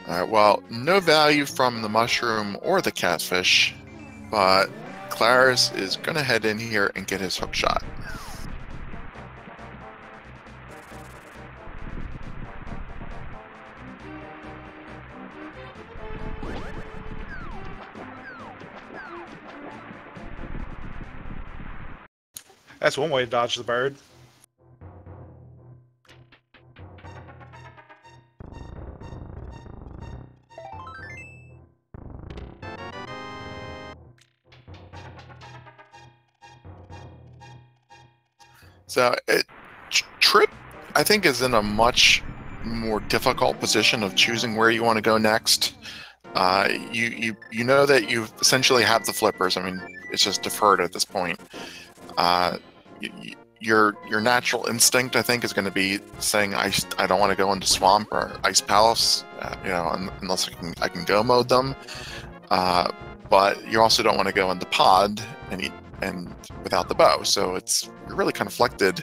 Alright, well, no value from the mushroom or the catfish, but Claris is going to head in here and get his hook shot. That's one way to dodge the bird. So, Tripp, I think, is in a much more difficult position of choosing where you want to go next. You know that you essentially have the flippers. I mean, it's just deferred at this point. Your natural instinct, I think, is going to be saying, I don't want to go into Swamp or Ice Palace, unless I can go mode them. But you also don't want to go into Pod and without the bow, so you're really conflicted.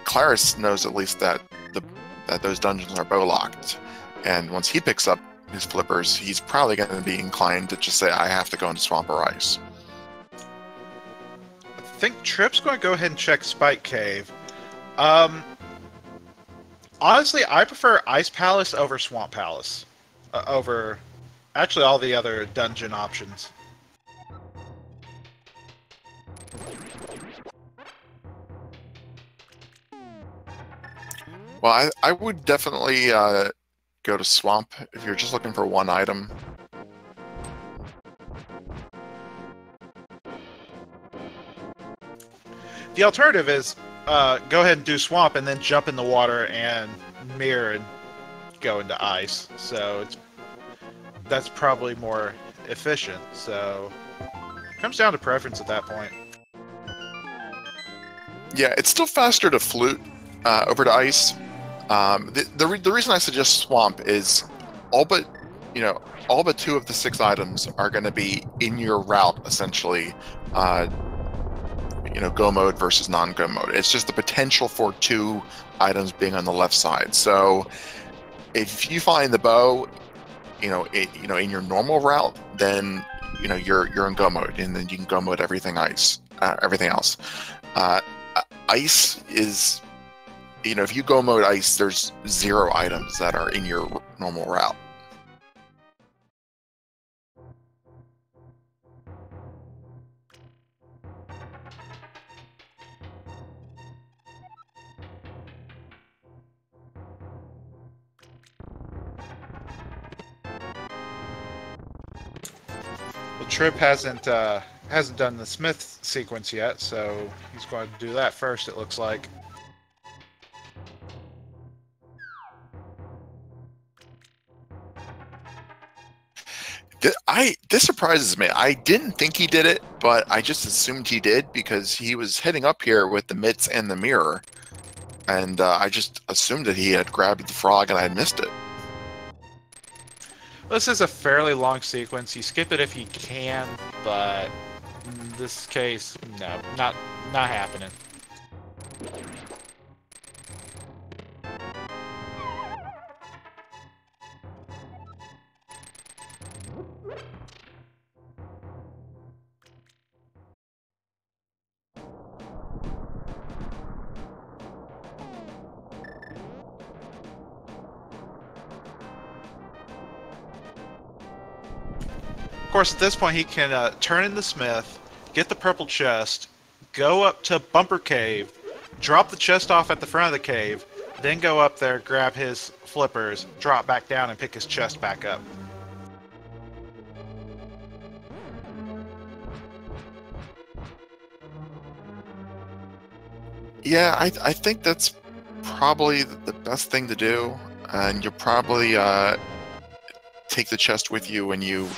Claris knows at least that those dungeons are bow locked, and once he picks up his flippers, he's probably going to be inclined to just say, I have to go into Swamp or Ice. I think Tripp's going to go ahead and check Spike Cave. Honestly, I prefer Ice Palace over Swamp Palace. Over, actually, all the other dungeon options. Well, I would definitely go to Swamp if you're just looking for one item. The alternative is go ahead and do Swamp and then jump in the water and mirror and go into Ice. So that's probably more efficient. So it comes down to preference at that point. Yeah, it's still faster to flute over to Ice. The reason I suggest Swamp is all but 2 of the 6 items are going to be in your route, essentially. Go mode versus non-go mode. It's just the potential for 2 items being on the left side. So if you find the bow, in your normal route, then you're in go mode, and then you can go mode everything else. Ice is, if you go mode Ice, there's 0 items that are in your normal route. Well, Tripp hasn't done the Smith sequence yet, so he's going to do that first, it looks like. This surprises me. I didn't think he did it, but I just assumed he did because he was heading up here with the mitts and the mirror, and I just assumed that he had grabbed the frog and I had missed it. This is a fairly long sequence. You skip it if you can, but in this case, no, not happening. Of course, at this point, he can turn into Smith, get the purple chest, go up to Bumper Cave, drop the chest off at the front of the cave, then go up there, grab his flippers, drop back down, and pick his chest back up. Yeah, I think that's probably the best thing to do, and you'll probably take the chest with you when you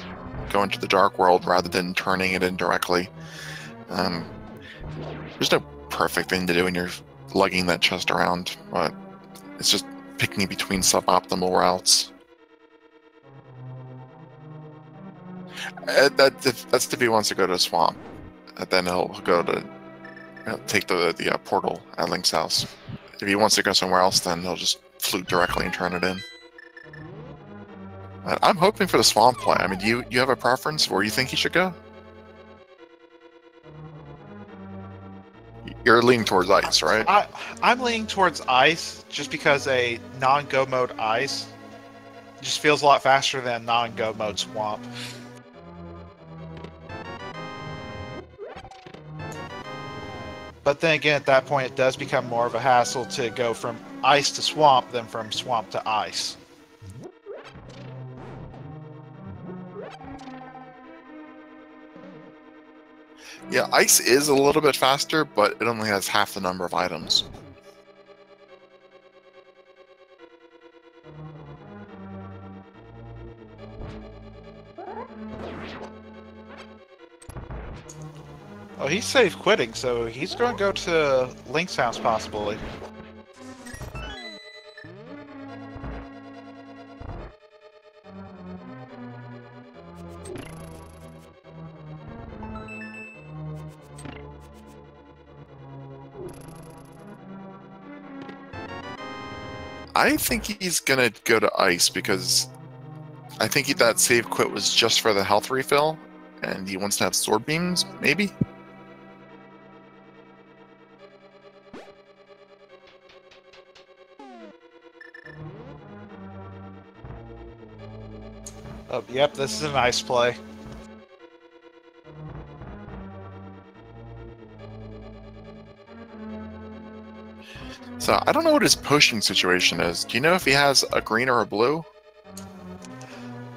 go into the dark world rather than turning it in directly. There's no perfect thing to do when you're lugging that chest around, but it's just picking between suboptimal routes. That's if he wants to go to a swamp. Then he'll go to take the portal at Link's house. If he wants to go somewhere else, then he'll just flute directly and turn it in. I'm hoping for the swamp play. I mean, do you have a preference where you think he should go? You're leaning towards ice, right? I'm leaning towards ice just because a non-go mode ice just feels a lot faster than non-go mode swamp. But then again, at that point, it does become more of a hassle to go from ice to swamp than from swamp to ice. Yeah, ice is a little bit faster, but it only has half the number of items. Oh, he's safe quitting, so he's going to go to Link's house, possibly. I think he's gonna go to ice because I think that save quit was just for the health refill, and he wants to have sword beams, maybe? Oh, yep, this is a nice play. So I don't know what his potion situation is. Do you know if he has a green or a blue?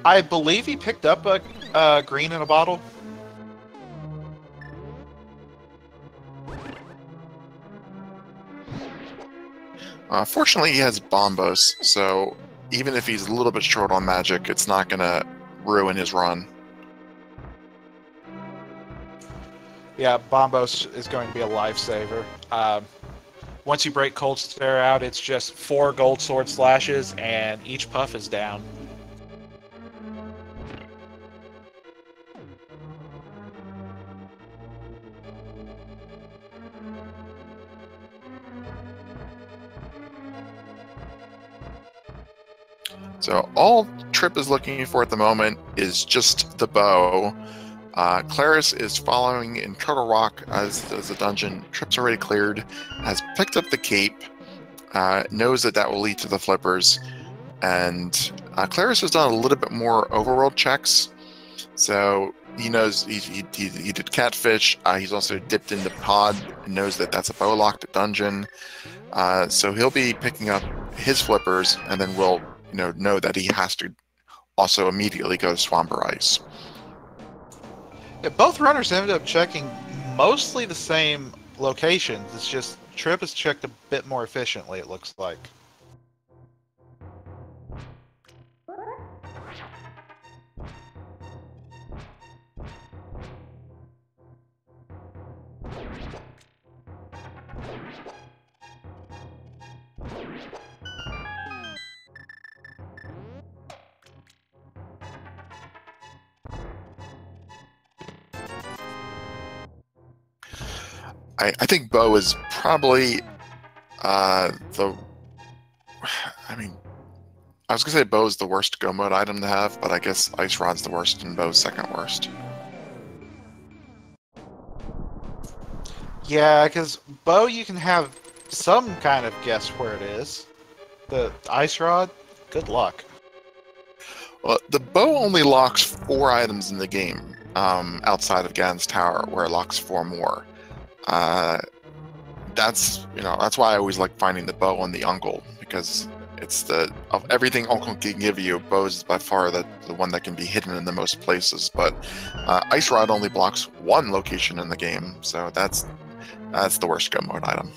I believe he picked up a green in a bottle. Fortunately, he has bombos, so even if he's a little bit short on magic, it's not going to ruin his run. Yeah, Bombos is going to be a lifesaver. Once you break Cold Stare out, it's just 4 gold sword slashes, and each puff is down. So all Tripp is looking for at the moment is just the bow. Claris is following in Turtle Rock as the dungeon. Tripp's already cleared, has picked up the cape, knows that will lead to the flippers, and Claris has done a little bit more overworld checks. So he knows he did catfish. He's also dipped into pod and knows that that's a bow locked dungeon. So he'll be picking up his flippers, and then we'll know that he has to also immediately go to Swamper Ice. Yeah, both runners ended up checking mostly the same locations. It's just Tripp is checked a bit more efficiently, it looks like. I think bow is probably the. I mean, I was gonna say bow is the worst go mode item to have, but I guess ice rod's the worst and bow's second worst. Yeah, because bow you can have some kind of guess where it is. The ice rod, good luck. Well, the bow only locks 4 items in the game, outside of Gan's Tower, where it locks 4 more. That's why I always like finding the bow on the uncle, because it's of everything uncle can give you, bow is by far the one that can be hidden in the most places. But ice rod only blocks 1 location in the game, so that's the worst go mode item.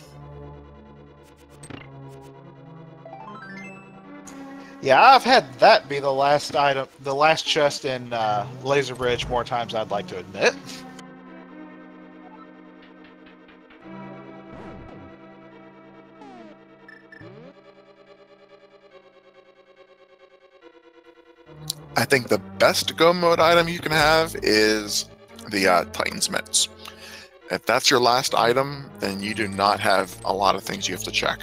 Yeah, I've had that be the last item, the last chest in Laser Bridge more times I'd like to admit. I think the best go mode item you can have is the Titan's Mitts. If that's your last item, then you do not have a lot of things you have to check.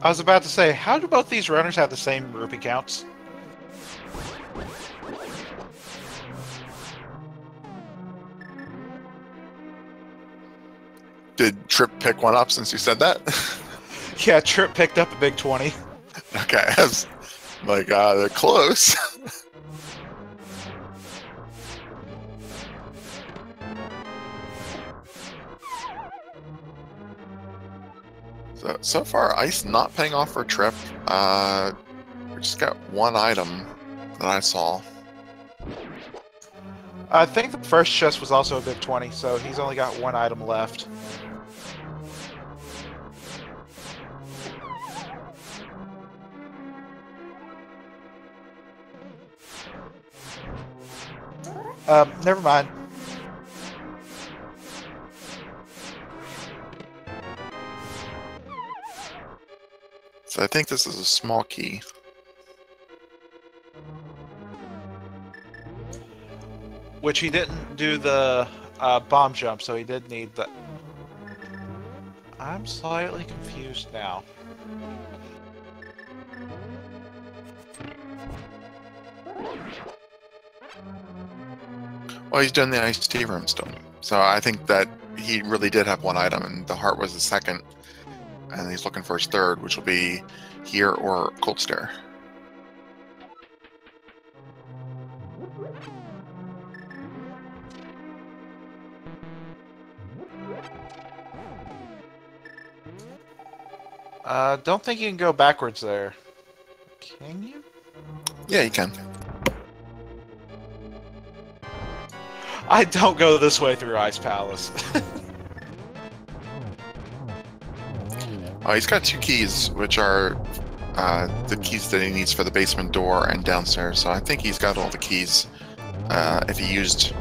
I was about to say, how do both these runners have the same rupee counts? Did Tripp pick one up since you said that? Yeah, Tripp picked up a big 20. Okay, I was like, they're close. So far, ice not paying off for Tripp. We just got one item that I saw. I think the first chest was also a big 20, so he's only got one item left. Never mind. So I think this is a small key. Which he didn't do the bomb jump, so he did need the... I'm slightly confused now. Well, he's done the iced tea room still. So I think that he really did have one item, and the heart was the second. And he's looking for his third, which will be here or Cold Stare. Don't think you can go backwards there. Can you? Yeah, you can. I don't go this way through Ice Palace. Oh, he's got two keys, which are the keys that he needs for the basement door and downstairs. So I think he's got all the keys. If he used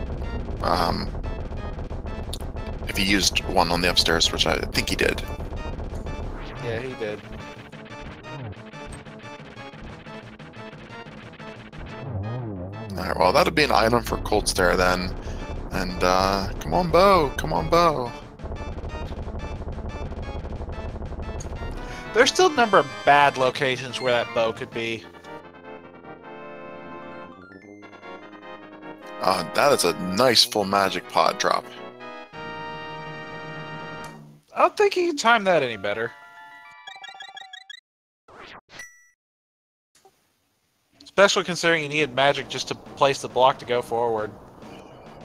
one on the upstairs, which I think he did. Yeah, he did. All right, well, that'll be an item for Cold Stare then. And come on, Bo! Come on, Bo! There's still a number of bad locations where that bow could be. That is a nice full magic pod drop. I don't think you can time that any better. Especially considering you needed magic just to place the block to go forward.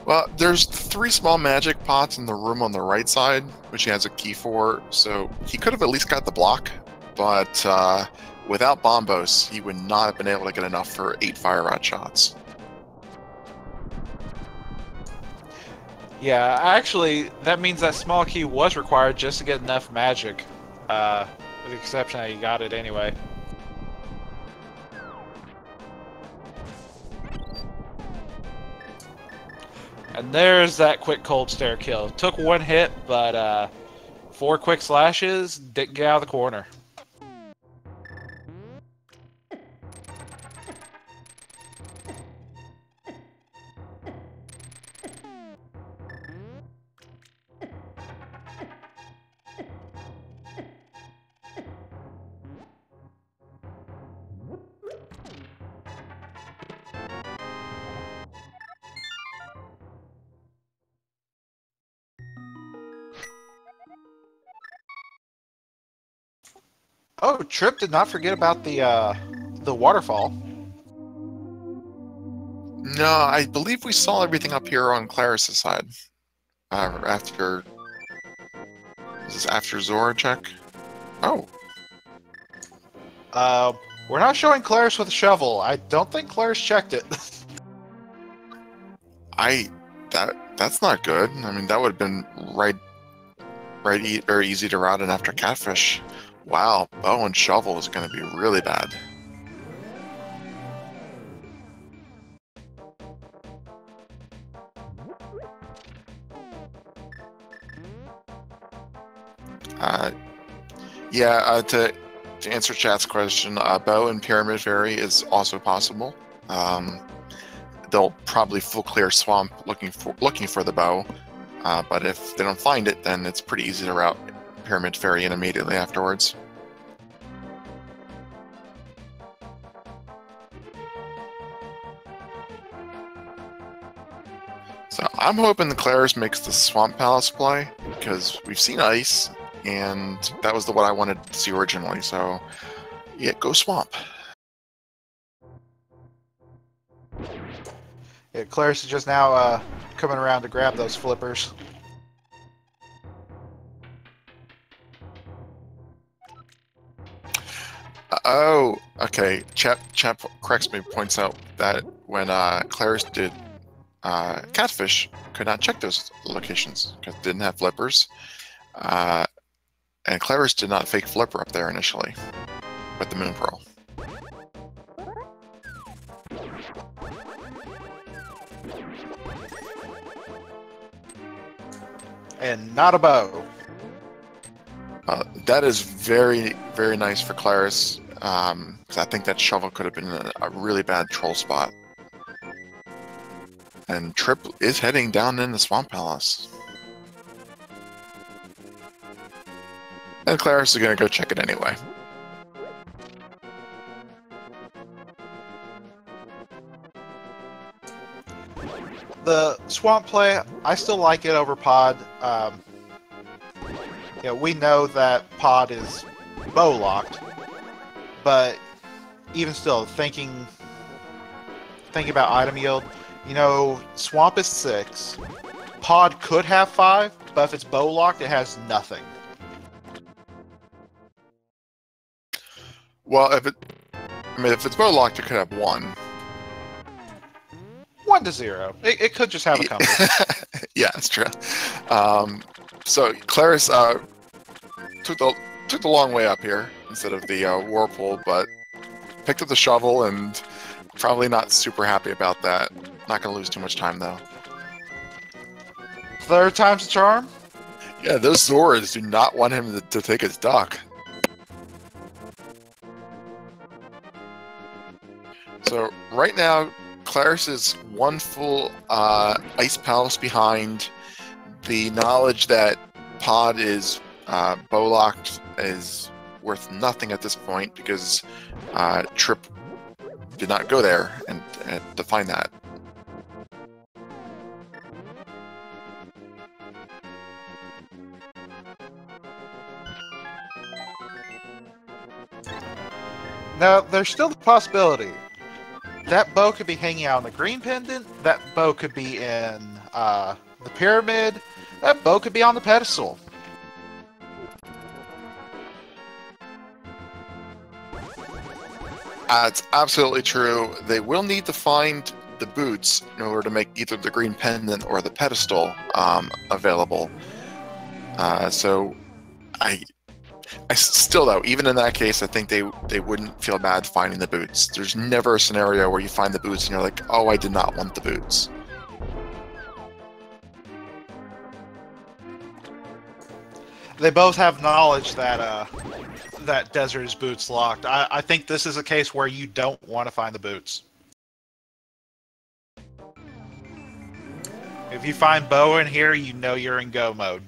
Well, there's 3 small magic pots in the room on the right side, which he has a key for, so he could have at least got the block, but without Bombos, he would not have been able to get enough for 8 fire rod shots. Yeah, actually, that means that small key was required just to get enough magic. With the exception that you got it anyway. And there's that quick Cold Stare kill. Took one hit, but 4 quick slashes, didn't get out of the corner. Oh, Tripp did not forget about the waterfall. No, I believe we saw everything up here on Claris's side. After... Is this after Zora check? Oh. We're not showing Claris with a shovel. I don't think Claris checked it. That's not good. I mean, that would have been very easy to route in after Catfish. Wow, bow and shovel is going to be really bad. To answer chat's question, bow and Pyramid Fairy is also possible. They'll probably full clear swamp looking for the bow, but if they don't find it, then it's pretty easy to route Pyramid Fairy in immediately afterwards. So I'm hoping the Claris makes the Swamp Palace play, because we've seen Ice, and that was the one I wanted to see originally, so yeah, go Swamp. Yeah, Claris is just now coming around to grab those flippers. Oh, okay. Chap corrects me, points out that when Claris did Catfish, could not check those locations because it didn't have flippers. And Claris did not fake flipper up there initially with the Moon Pearl. And not a bow. That is very, very nice for Claris, because I think that shovel could have been a really bad troll spot. And Tripp is heading down in the Swamp Palace. And Claris is going to go check it anyway. The swamp play, I still like it over pod. We know that pod is bow locked, but even still, thinking about item yield, swamp is 6. Pod could have 5, but if it's bow locked, it has nothing. Well, if it's bow locked, it could have 1. 1 to 0. It could just have a compass. Yeah, that's true. So Claris took the long way up here instead of the whirlpool, but picked up the shovel and probably not super happy about that. Not going to lose too much time though. 3rd time's the charm. Yeah, those Zoras do not want him to take his duck. So right now, Claris is 1 full Ice Palace behind. The knowledge that Pod is bow locked is worth nothing at this point because Tripp did not go there and to find that. Now, there's still the possibility. That bow could be hanging out on the green pendant. That bow could be in the pyramid. That bow could be on the pedestal. It's absolutely true. They will need to find the boots in order to make either the green pendant or the pedestal available. So I still, though, even in that case, I think they wouldn't feel bad finding the boots. There's never a scenario where you find the boots and you're like, oh, I did not want the boots. They both have knowledge that that Desert's boots locked. I think this is a case where you don't want to find the boots. If you find bow in here, you know you're in go mode.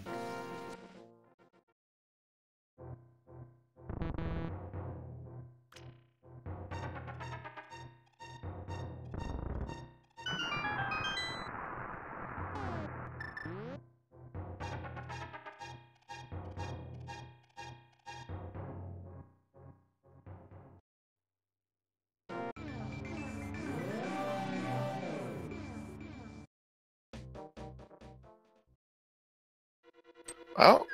Well,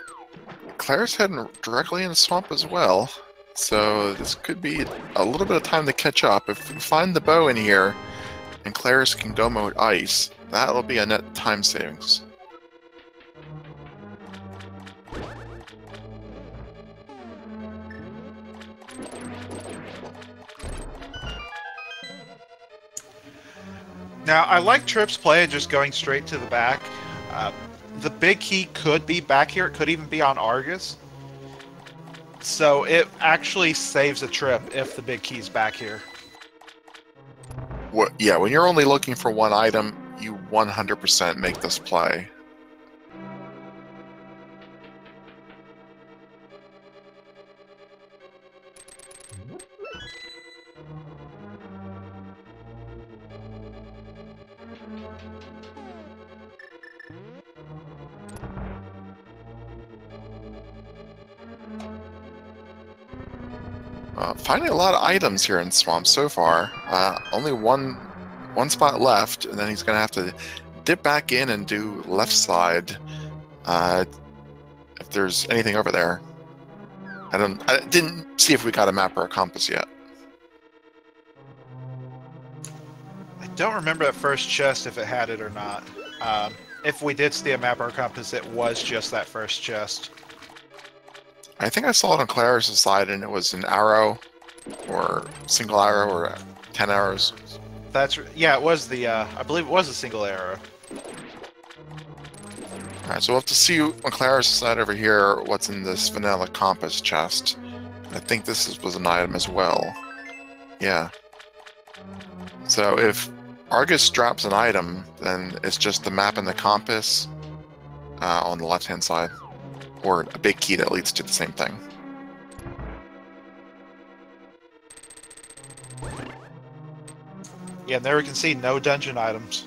Claire's heading directly in the swamp as well, so this could be a little bit of time to catch up. If we find the bow in here, and Claire's can go mode ice, that'll be a net time savings. Now, I like Tripp's play of just going straight to the back. The big key could be back here. It could even be on Argus. So it actually saves a trip if the big key's back here. Yeah, when you're only looking for one item, you 100% make this play. Finding a lot of items here in Swamp so far. Only one spot left, and then he's going to have to dip back in and do left side if there's anything over there. I didn't see if we got a map or a compass yet. I don't remember that first chest if it had it or not. If we did see a map or a compass, it was just that first chest. I think I saw it on Claris's side, and it was an arrow, or single arrow, or 10 arrows. Yeah, it was the. I believe it was a single arrow. All right, so we'll have to see on Claris's side over here what's in this vanilla compass chest. I think this was an item as well. Yeah. So if Argus drops an item, then it's just the map and the compass on the left-hand side, or a big key that leads to the same thing. Yeah, and there we can see no dungeon items.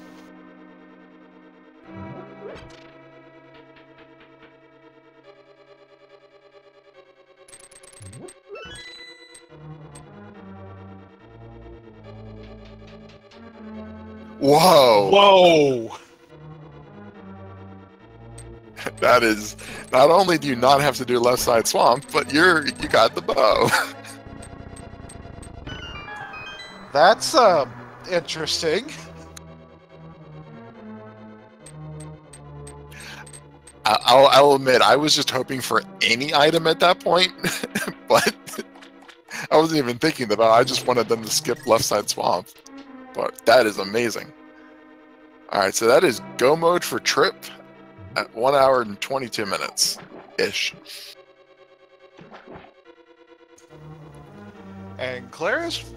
Whoa! Whoa! That is, not only do you not have to do left side swamp, but you got the bow. That's interesting. I'll admit, I was just hoping for any item at that point, but I wasn't even thinking about it. I just wanted them to skip left side swamp. But that is amazing. Alright, so that is go mode for Tripp at 1 hour and 22 minutes-ish. And Claris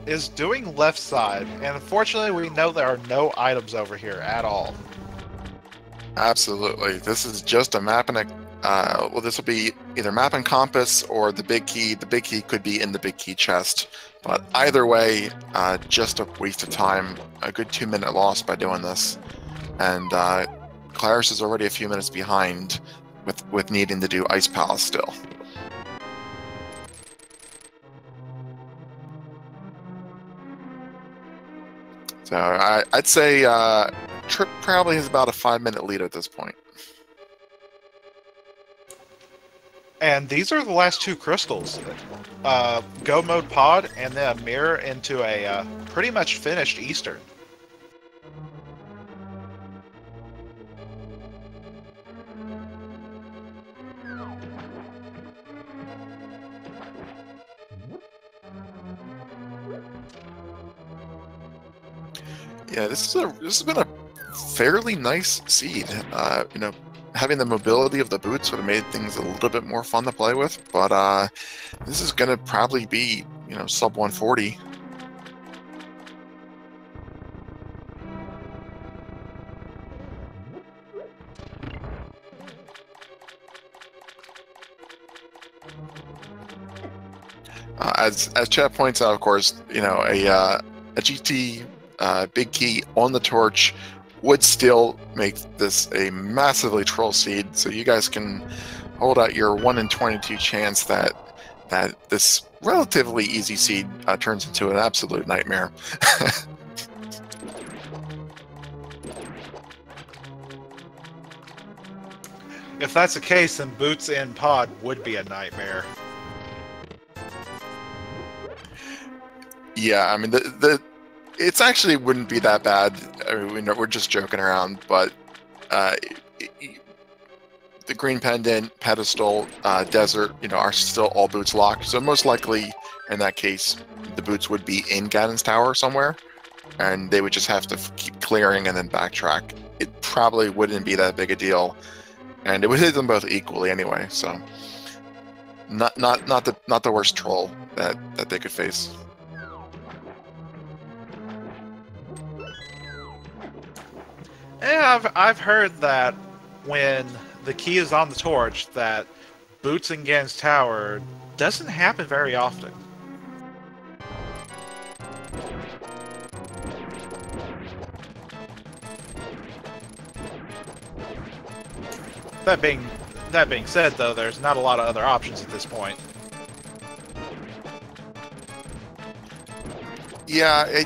is doing left side, and unfortunately we know there are no items over here at all. Absolutely. This is just a map and a... well, this will be either map and compass or the big key. The big key could be in the big key chest. But either way, just a waste of time. A good 2-minute loss by doing this. And Claris is already a few minutes behind with needing to do Ice Palace still. So I'd say Tripp probably has about a 5-minute lead at this point. And these are the last two crystals. Go mode pod, and then a mirror into a pretty much finished Eastern. Yeah, this has been a fairly nice seed. You know, having the mobility of the boots would have made things a little bit more fun to play with, but this is going to probably be, you know, sub 140. As Chad points out, of course, you know, a GT big key on the torch would still make this a massively troll seed, so you guys can hold out your 1 in 22 chance that this relatively easy seed turns into an absolute nightmare. If that's the case, then boots in pod would be a nightmare. Yeah, I mean, it's actually wouldn't be that bad. I mean, we're just joking around, but the green pendant, pedestal, desert, you know, are still all boots locked. So most likely, in that case, the boots would be in Gadon's Tower somewhere, and they would just have to keep clearing and then backtrack. It probably wouldn't be that big a deal, and it would hit them both equally anyway. So, not the worst troll that they could face. Yeah, I've heard that when the key is on the torch, that boots in Gadon's Tower doesn't happen very often. That being said, though, there's not a lot of other options at this point. Yeah,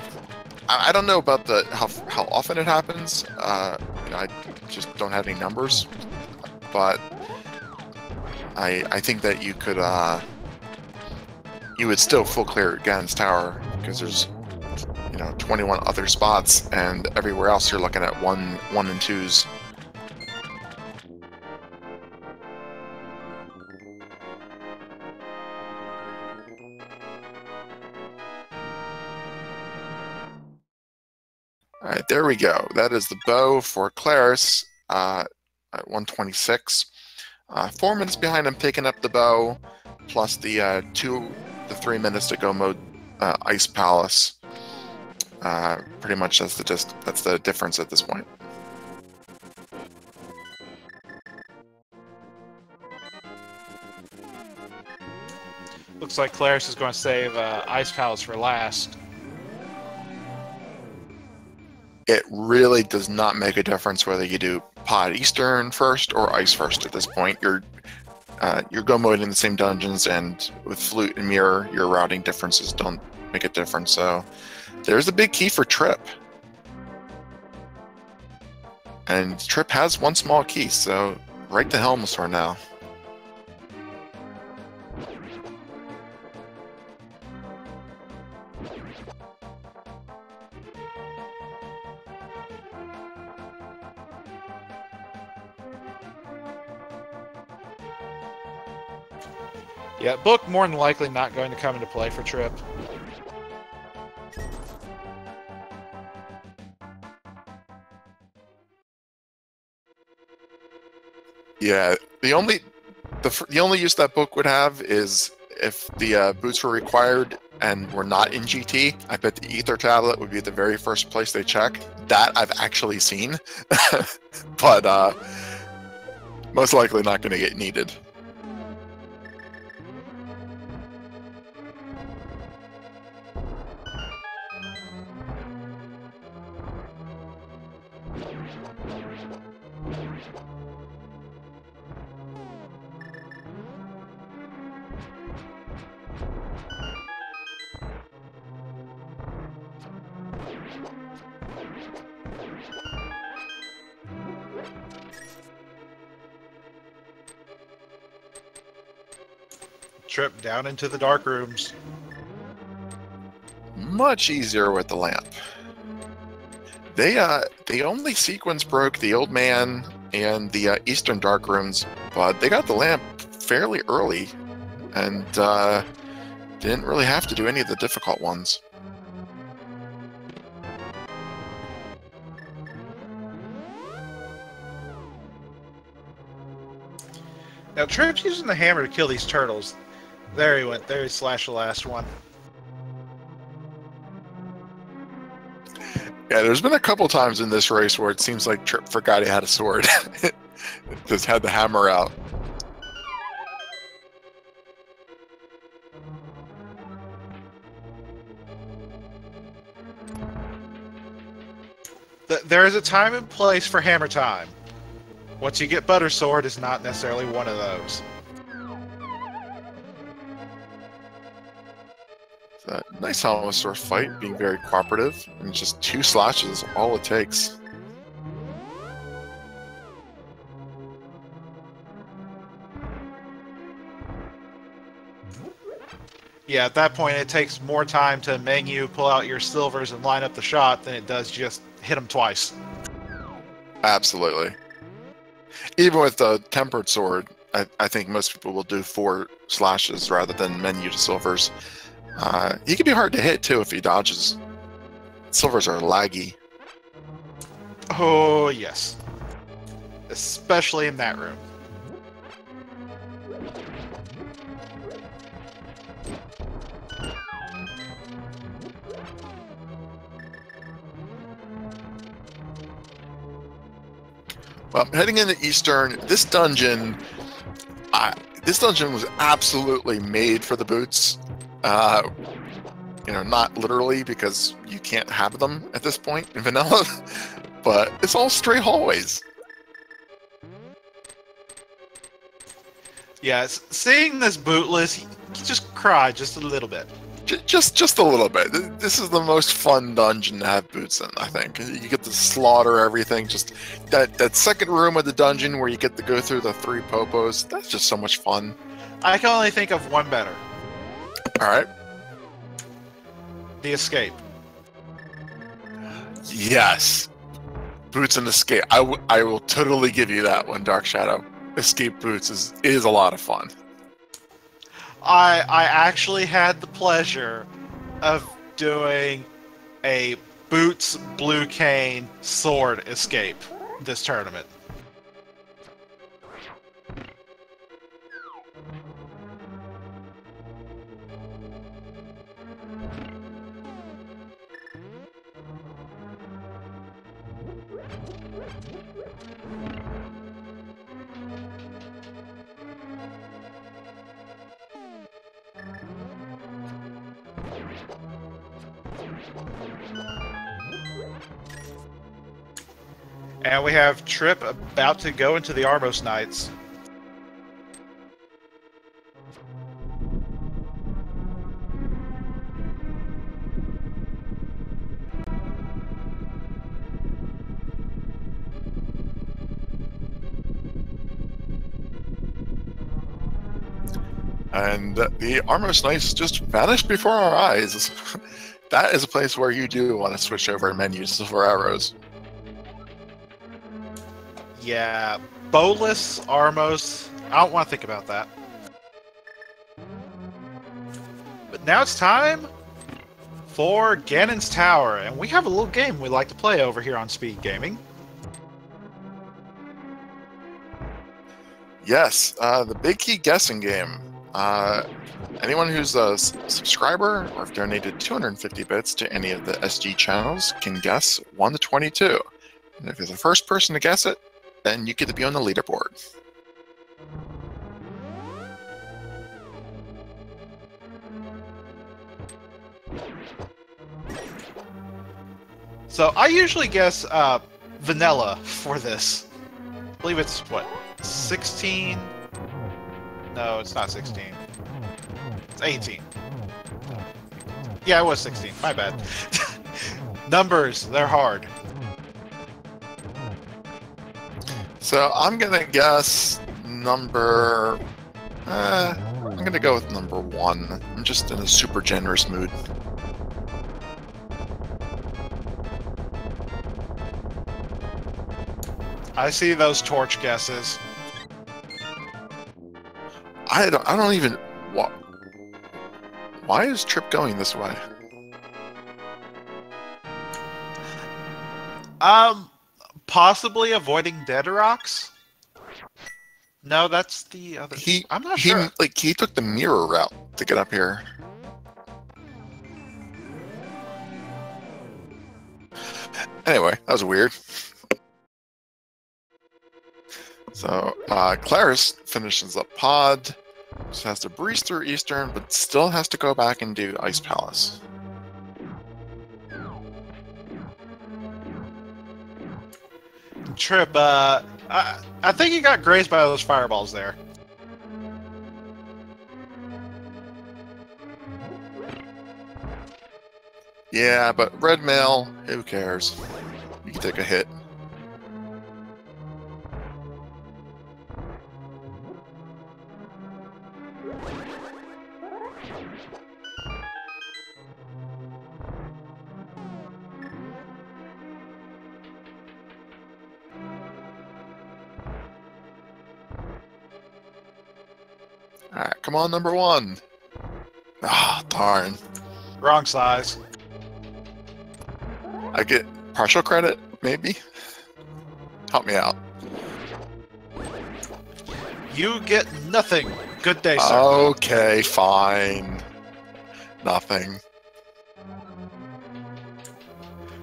I don't know about the how often it happens. I just don't have any numbers, but I think that you would still full clear Ganon's tower because there's 21 other spots, and everywhere else you're looking at one and twos. All right, there we go. That is the bow for Claris at 126. 4 minutes behind him picking up the bow, plus the 3 minutes to go mode Ice Palace. Pretty much that's the difference at this point. Looks like Claris is going to save Ice Palace for last. It really does not make a difference whether you do Pod Eastern first or Ice first at this point. You're go mode in the same dungeons, and with Flute and Mirror, your routing differences don't make a difference. So there's a big key for Tripp. And Tripp has one small key, so right to Helmsor now. Yeah, book more than likely not going to come into play for Tripp. Yeah, the only use that book would have is if the boots were required and were not in GT. I bet the Ether tablet would be the very first place they check. That I've actually seen, but most likely not going to get needed. Tripp down into the dark rooms. Much easier with the lamp. They only sequence broke the Old Man and the Eastern Dark Rooms, but they got the lamp fairly early, and didn't really have to do any of the difficult ones. Now Tripp's using the hammer to kill these turtles. There he went. There he slashed the last one. Yeah, there's been a couple times in this race where it seems like Tripp forgot he had a sword. Just had the hammer out. There is a time and place for hammer time. Once you get Butter Sword is not necessarily one of those. Nice Helmsor fight, being very cooperative, and just 2 slashes, all it takes. Yeah, at that point it takes more time to menu, pull out your silvers, and line up the shot than it does just hit them twice. Absolutely. Even with the Tempered Sword, I think most people will do 4 slashes rather than menu to silvers. He can be hard to hit, too, if he dodges. Silvers are laggy. Oh, yes. Especially in that room. Well, heading into Eastern, this dungeon was absolutely made for the boots. Not literally, because you can't have them at this point in vanilla, but it's all straight hallways. Yeah, seeing this bootless, you just cry just a little bit. Just a little bit. This is the most fun dungeon to have boots in, I think. You get to slaughter everything. Just that second room of the dungeon where you get to go through the 3 popos. That's just so much fun. I can only think of one better. All right. The escape. Yes. Boots and escape. I will totally give you that one, Dark Shadow. Escape boots is a lot of fun. I actually had the pleasure of doing a Boots Blue Cane sword escape this tournament. And we have Tripp about to go into the Armos Knights. And the Armos Knights just vanished before our eyes. That is a place where you do want to switch over menus for arrows. Yeah, Bolus, Armos, I don't want to think about that. But now it's time for Ganon's Tower, and we have a little game we like to play over here on Speed Gaming. Yes, the Big Key guessing game. Anyone who's a subscriber or have donated 250 bits to any of the SG channels can guess 1 to 22. And if you're the first person to guess it, then you get to be on the leaderboard. So I usually guess vanilla for this. I believe it's, what, 16? No, it's not 16. It's 18. Yeah, it was 16. My bad. Numbers, they're hard. So I'm gonna guess number. I'm gonna go with number 1. I'm just in a super generous mood. I see those torch guesses. I don't even. Why is Tripp going this way? Possibly avoiding dead rocks? No, that's the other. I'm not sure. He took the mirror route to get up here. Anyway, that was weird. So, Claris finishes up Pod. So has to breeze through Eastern, but still has to go back and do Ice Palace. Tripp, I think you got grazed by those fireballs there. Yeah, but red mail, who cares? You can take a hit. Alright, come on, number 1. Ah, darn. Wrong size. I get partial credit, maybe? Help me out. You get nothing. Good day, sir. Okay, fine. Nothing.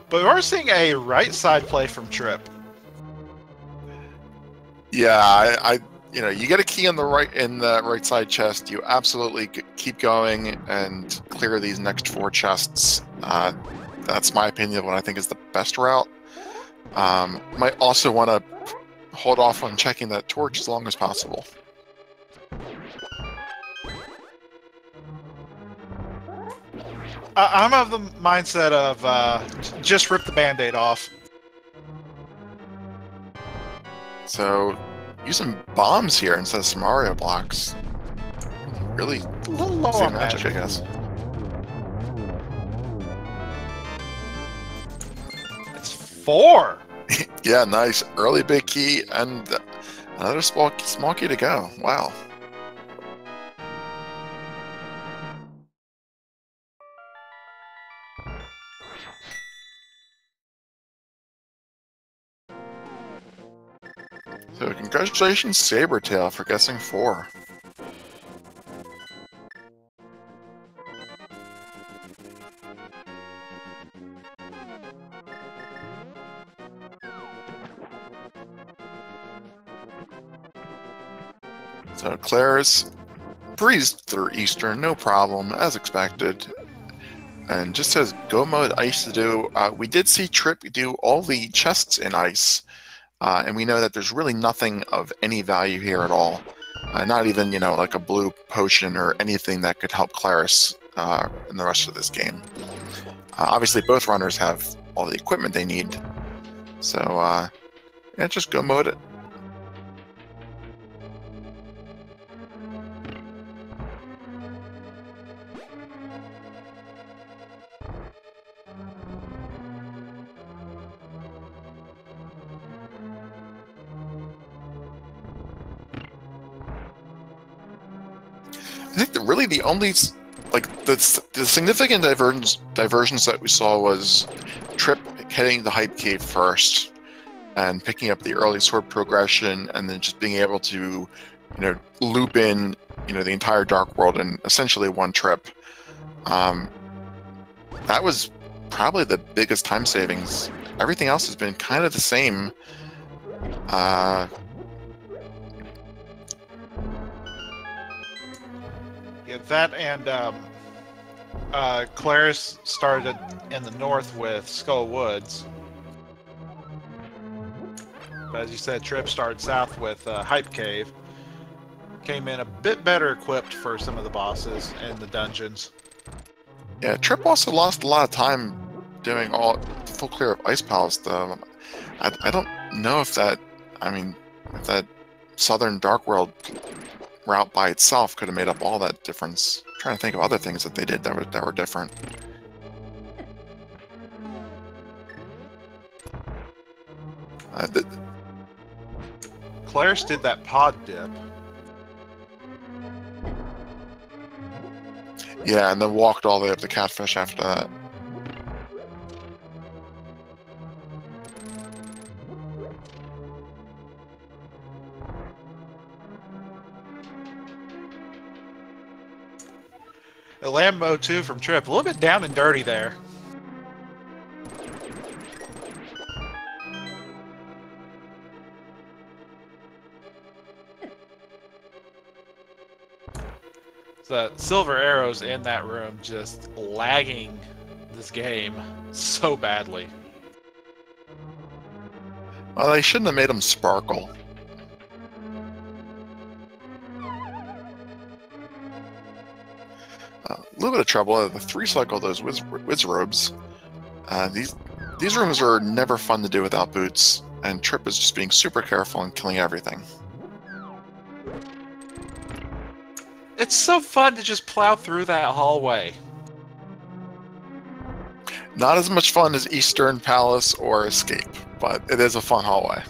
But we're seeing a right side play from Tripp. Yeah, you know, you get a key in the right side chest. You absolutely keep going and clear these next 4 chests. That's my opinion of what I think is the best route. Might also want to hold off on checking that torch as long as possible. I'm of the mindset of just rip the Band-Aid off. So, using bombs here instead of some Mario blocks. Really A little low see on magic, I magic. guess. It's 4. Yeah, nice. Early big key and another small key to go. Wow. So congratulations, Sabertail, for guessing 4. So Claris breezed through Eastern, no problem, as expected. And just as Go Mode Ice to do, we did see Tripp do all the chests in Ice, and we know that there's really nothing of any value here at all. Not even, like a blue potion or anything that could help Claris in the rest of this game. Obviously, both runners have all the equipment they need, so yeah, just Go Mode it. I think that really the only the significant diversions that we saw was Tripp hitting the hype cave first and picking up the early sword progression, and then just being able to, loop in, the entire Dark World in essentially one trip. That was probably the biggest time savings. Everything else has been kind of the same. Yeah, that and Claris started in the north with Skull Woods. But as you said, Tripp started south with Hype Cave. Came in a bit better equipped for some of the bosses and the dungeons. Yeah, Tripp also lost a lot of time doing all full clear of Ice Palace, though. I don't know if that, if that Southern Dark World route by itself could have made up all that difference. I'm trying to think of other things that they did that were different. Claris did that pod dip. Yeah, and then walked all the way up the Catfish after that. The Lambo 2 from Tripp. A little bit down and dirty there. The silver arrows in that room just lagging this game so badly. Well, they shouldn't have made them sparkle. A little bit of trouble. The 3-cycle those whiz robes. These rooms are never fun to do without boots, and Tripp is just being super careful and killing everything. It's so fun to just plow through that hallway. Not as much fun as Eastern Palace or Escape, but it is a fun hallway.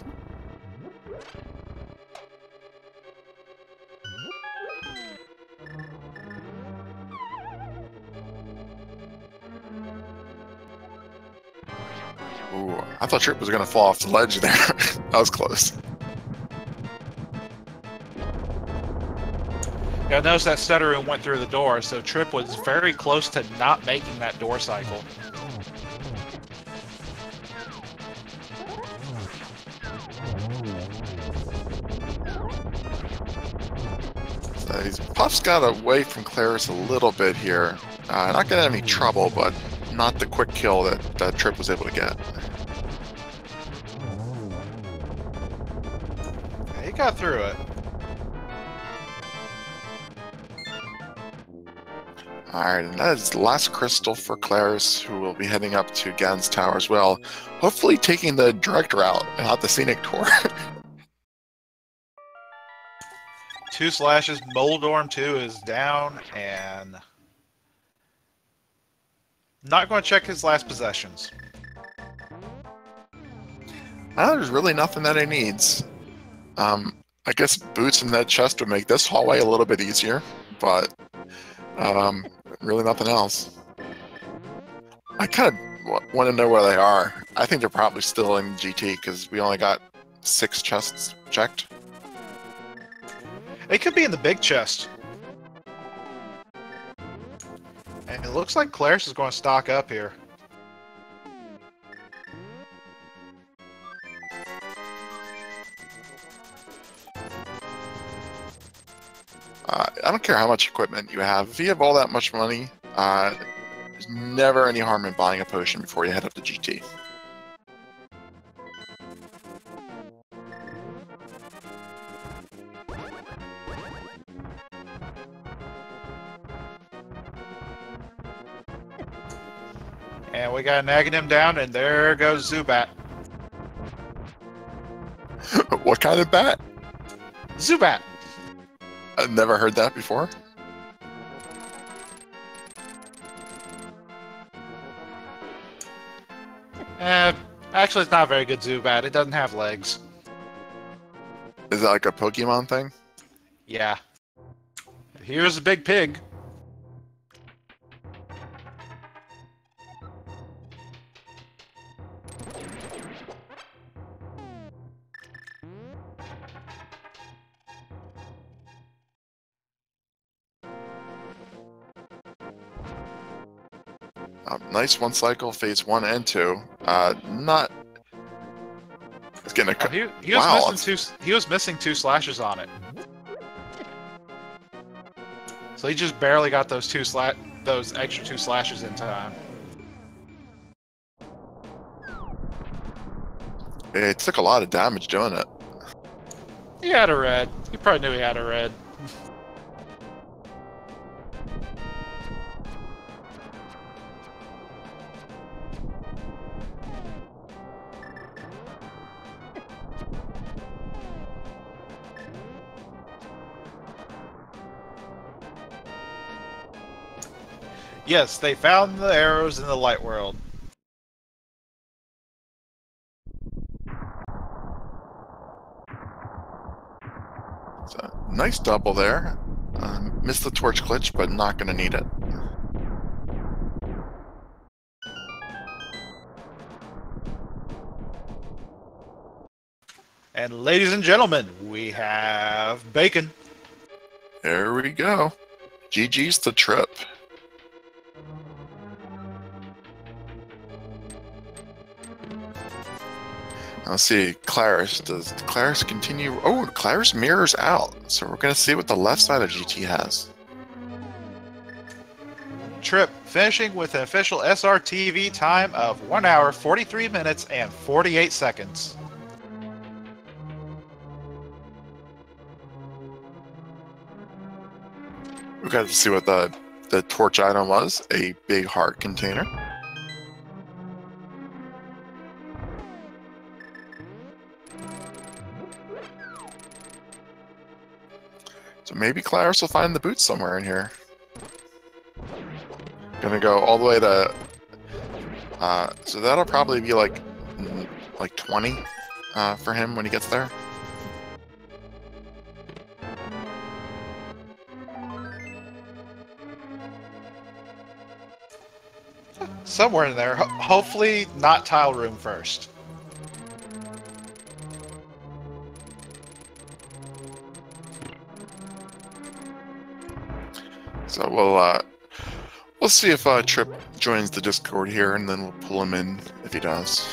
Ooh, I thought Tripp was going to fall off the ledge there. That was close. Yeah, notice that stuttering went through the door, so Tripp was very close to not making that door cycle. So he's Puff's got away from Claris a little bit here. Not getting any trouble, but not the quick kill that Tripp was able to get. He got through it. Alright, and that is the last crystal for Claris, who will be heading up to Gan's Tower as well. Hopefully taking the direct route and not the scenic tour. 2 slashes. Moldorm 2 is down, and not going to check his last possessions. There's really nothing that he needs. I guess boots in that chest would make this hallway a little bit easier, but really nothing else. I kind of want to know where they are. I think they're probably still in GT because we only got 6 chests checked. It could be in the big chest. And it looks like Claris is going to stock up here. I don't care how much equipment you have. If you have all that much money, there's never any harm in buying a potion before you head up to GT. And we got nagging him down, and there goes Zubat. What kind of bat? Zubat! I've never heard that before. Actually, it's not a very good Zubat. It doesn't have legs. Is that like a Pokemon thing? Yeah. Here's a big pig. Nice one cycle, phase 1 and 2. Not. It's getting a. He was missing 2 slashes on it. So he just barely got those extra 2 slashes in time. It took a lot of damage doing it. He had a red. He probably knew he had a red. Yes, they found the arrows in the light world. So, nice double there. Missed the torch glitch, but not going to need it. And ladies and gentlemen, we have bacon. There we go. GG's to Tripp. Let's see, Claris. Does Claris continue? Oh, Claris mirrors out. So we're going to see what the left side of GT has. Tripp finishing with an official SRTV time of 1 hour, 43 minutes, and 48 seconds. We got to see what the torch item was. A big heart container. So maybe Claris will find the boots somewhere in here. Gonna go all the way to... so that'll probably be like 20 for him when he gets there. Somewhere in there. Hopefully not tile room first. So we'll see if Tripp joins the Discord here, and then we'll pull him in if he does.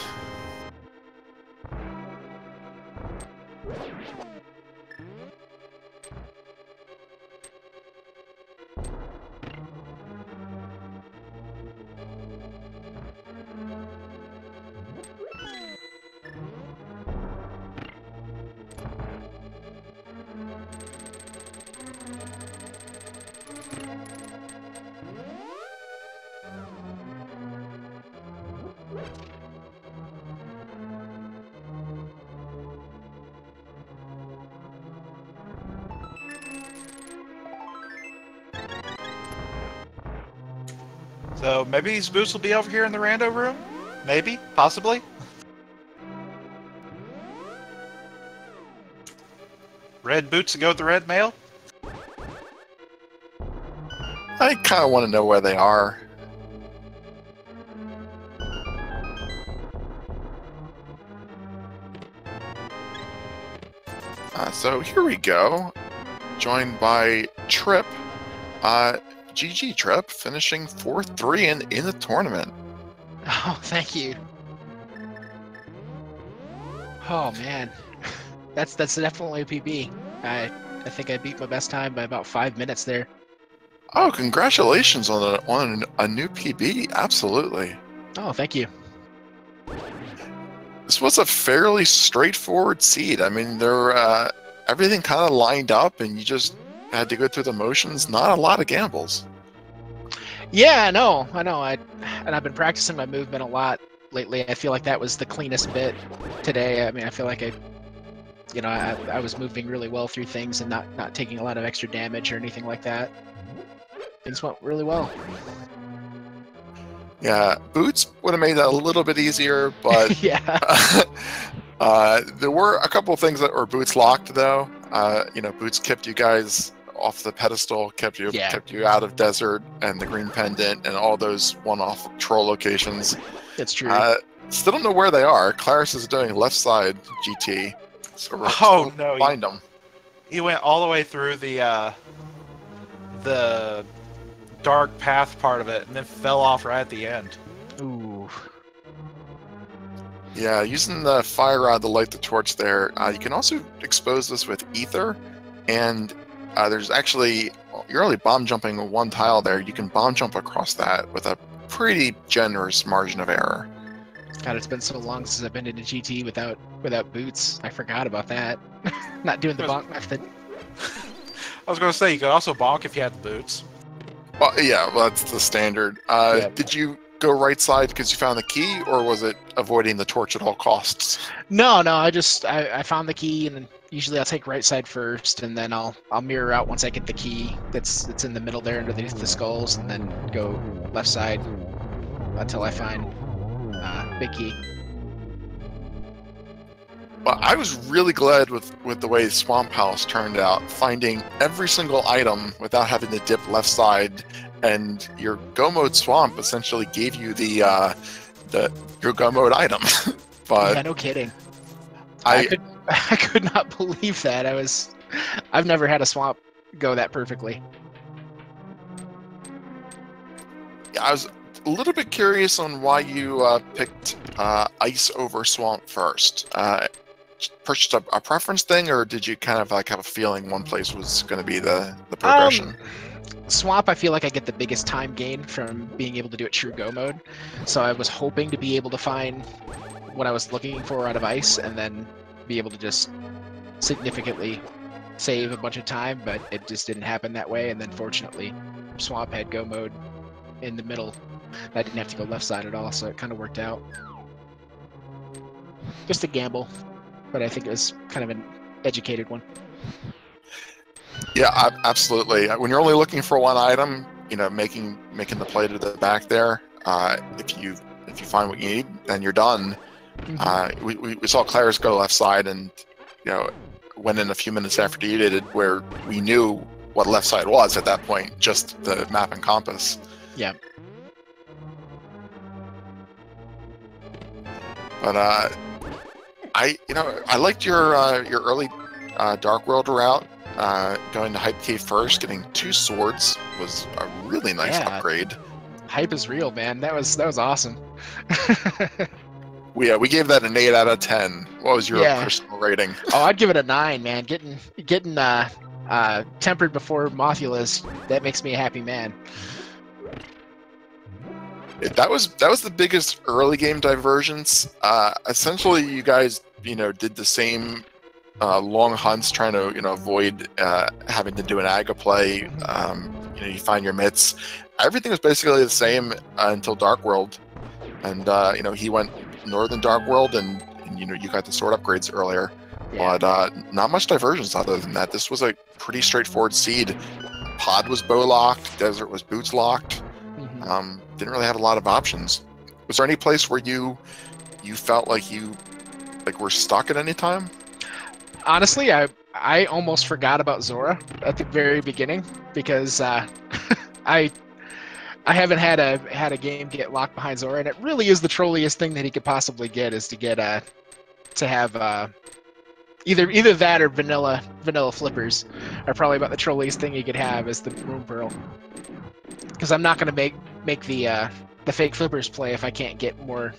So maybe these boots will be over here in the rando room? Maybe? Possibly? Red boots to go with the red mail? I kind of want to know where they are. So here we go. Joined by Tripp. GG Tripp, finishing 4-3 in the tournament. Oh, thank you. Oh man, that's definitely a PB. I think I beat my best time by about 5 minutes there. Oh, congratulations on a new PB! Absolutely. Oh, thank you. This was a fairly straightforward seed. I mean, everything kind of lined up, and you just had to go through the motions. Not a lot of gambles. Yeah, I know. I've been practicing my movement a lot lately. I feel like that was the cleanest bit today. I mean, I feel like I was moving really well through things and not taking a lot of extra damage or anything like that. Things went really well. Yeah, boots would have made that a little bit easier, but Yeah. There were a couple of things that were boots locked, though. Boots kept you guys off the pedestal, kept you out of desert and the green pendant and all those one-off troll locations. That's true. Still don't know where they are. Claris is doing left side GT, so we're find them. He went all the way through the dark path part of it and then fell off right at the end. Ooh. Yeah, using the fire rod to light the torch there. You can also expose this with ether, and there's actually, you're only bomb jumping one tile there. You can bomb jump across that with a pretty generous margin of error. God, it's been so long since I've been into GT without boots. I forgot about that. Not doing the bonk method. I was going to say, you could also bonk if you had the boots. Well, yeah, well, that's the standard. Yep. Did you go right side because you found the key, or was it avoiding the torch at all costs? No, I found the key, and then usually I'll take right side first, and then I'll mirror out once I get the key that's in the middle there underneath the skulls, and then go left side until I find big key. Well, I was really glad with the way Swamp House turned out, finding every single item without having to dip left side, and your Go Mode Swamp essentially gave you your Go Mode item. But yeah, no kidding. I could not believe that. I've never had a swamp go that perfectly. Yeah, I was a little bit curious on why you picked ice over swamp first. Purchased a preference thing, or did you kind of like have a feeling one place was going to be the progression? Swamp, I feel like I get the biggest time gain from being able to do it true Go mode. So I was hoping to be able to find what I was looking for out of ice, and then be able to just significantly save a bunch of time, but it just didn't happen that way. And then fortunately, Swamp had Go mode in the middle. I didn't have to go left side at all, so it kind of worked out. Just a gamble, but I think it was kind of an educated one. Yeah, absolutely. When you're only looking for one item, making the play to the back there, if you find what you need, then you're done. Mm-hmm. We saw Claris go left side, and went in a few minutes after you did it, where we knew what left side was at that point, just the map and compass. Yeah. But I liked your early Dark World route. Going to Hype Cave first, getting 2 swords was a really nice upgrade. Hype is real, man. That was awesome. We gave that an 8 out of 10. What was your personal rating? Oh, I'd give it a 9, man. Getting tempered before Mothula's, that makes me a happy man. That was the biggest early game divergence. Essentially, you guys did the same long hunts, trying to avoid having to do an Aga play. You find your mitts. Everything was basically the same until Dark World, and you know, he went Northern Dark World, and you know, you got the sword upgrades earlier. Yeah. But not much divergence other than that. This was a pretty straightforward seed. Pod was bow locked, Desert was boots locked. Didn't really have a lot of options. Was there any place where you felt like you were stuck at any time? Honestly, I almost forgot about Zora at the very beginning because I haven't had a game get locked behind Zora, and it really is the trolliest thing that he could possibly get, is to get to have either that or vanilla flippers are probably about the trolliest thing he could have, is the Moon Pearl. Because I'm not gonna make the fake flippers play if I can't get more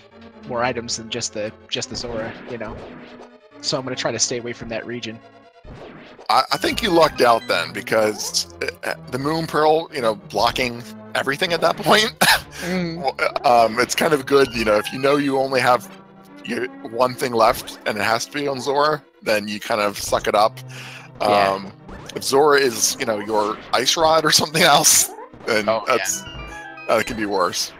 items than just the Zora, you know. So I'm gonna try to stay away from that region. I think you lucked out then, because the Moon Pearl, you know, blocking everything at that point, it's kind of good, you know, if you know you only have one thing left and it has to be on Zora, then you kind of suck it up. Yeah. If Zora is, you know, your ice rod or something else, then that can be worse.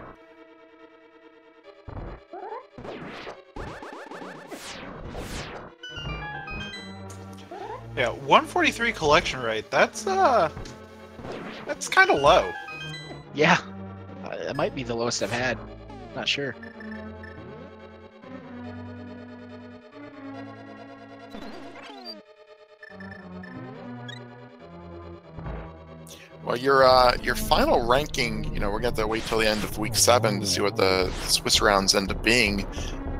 Yeah, 143 collection rate. That's kind of low. Yeah, it might be the lowest I've had. Not sure. Well, your final ranking, you know, we're going to have to wait till the end of week 7 to see what the Swiss rounds end up being,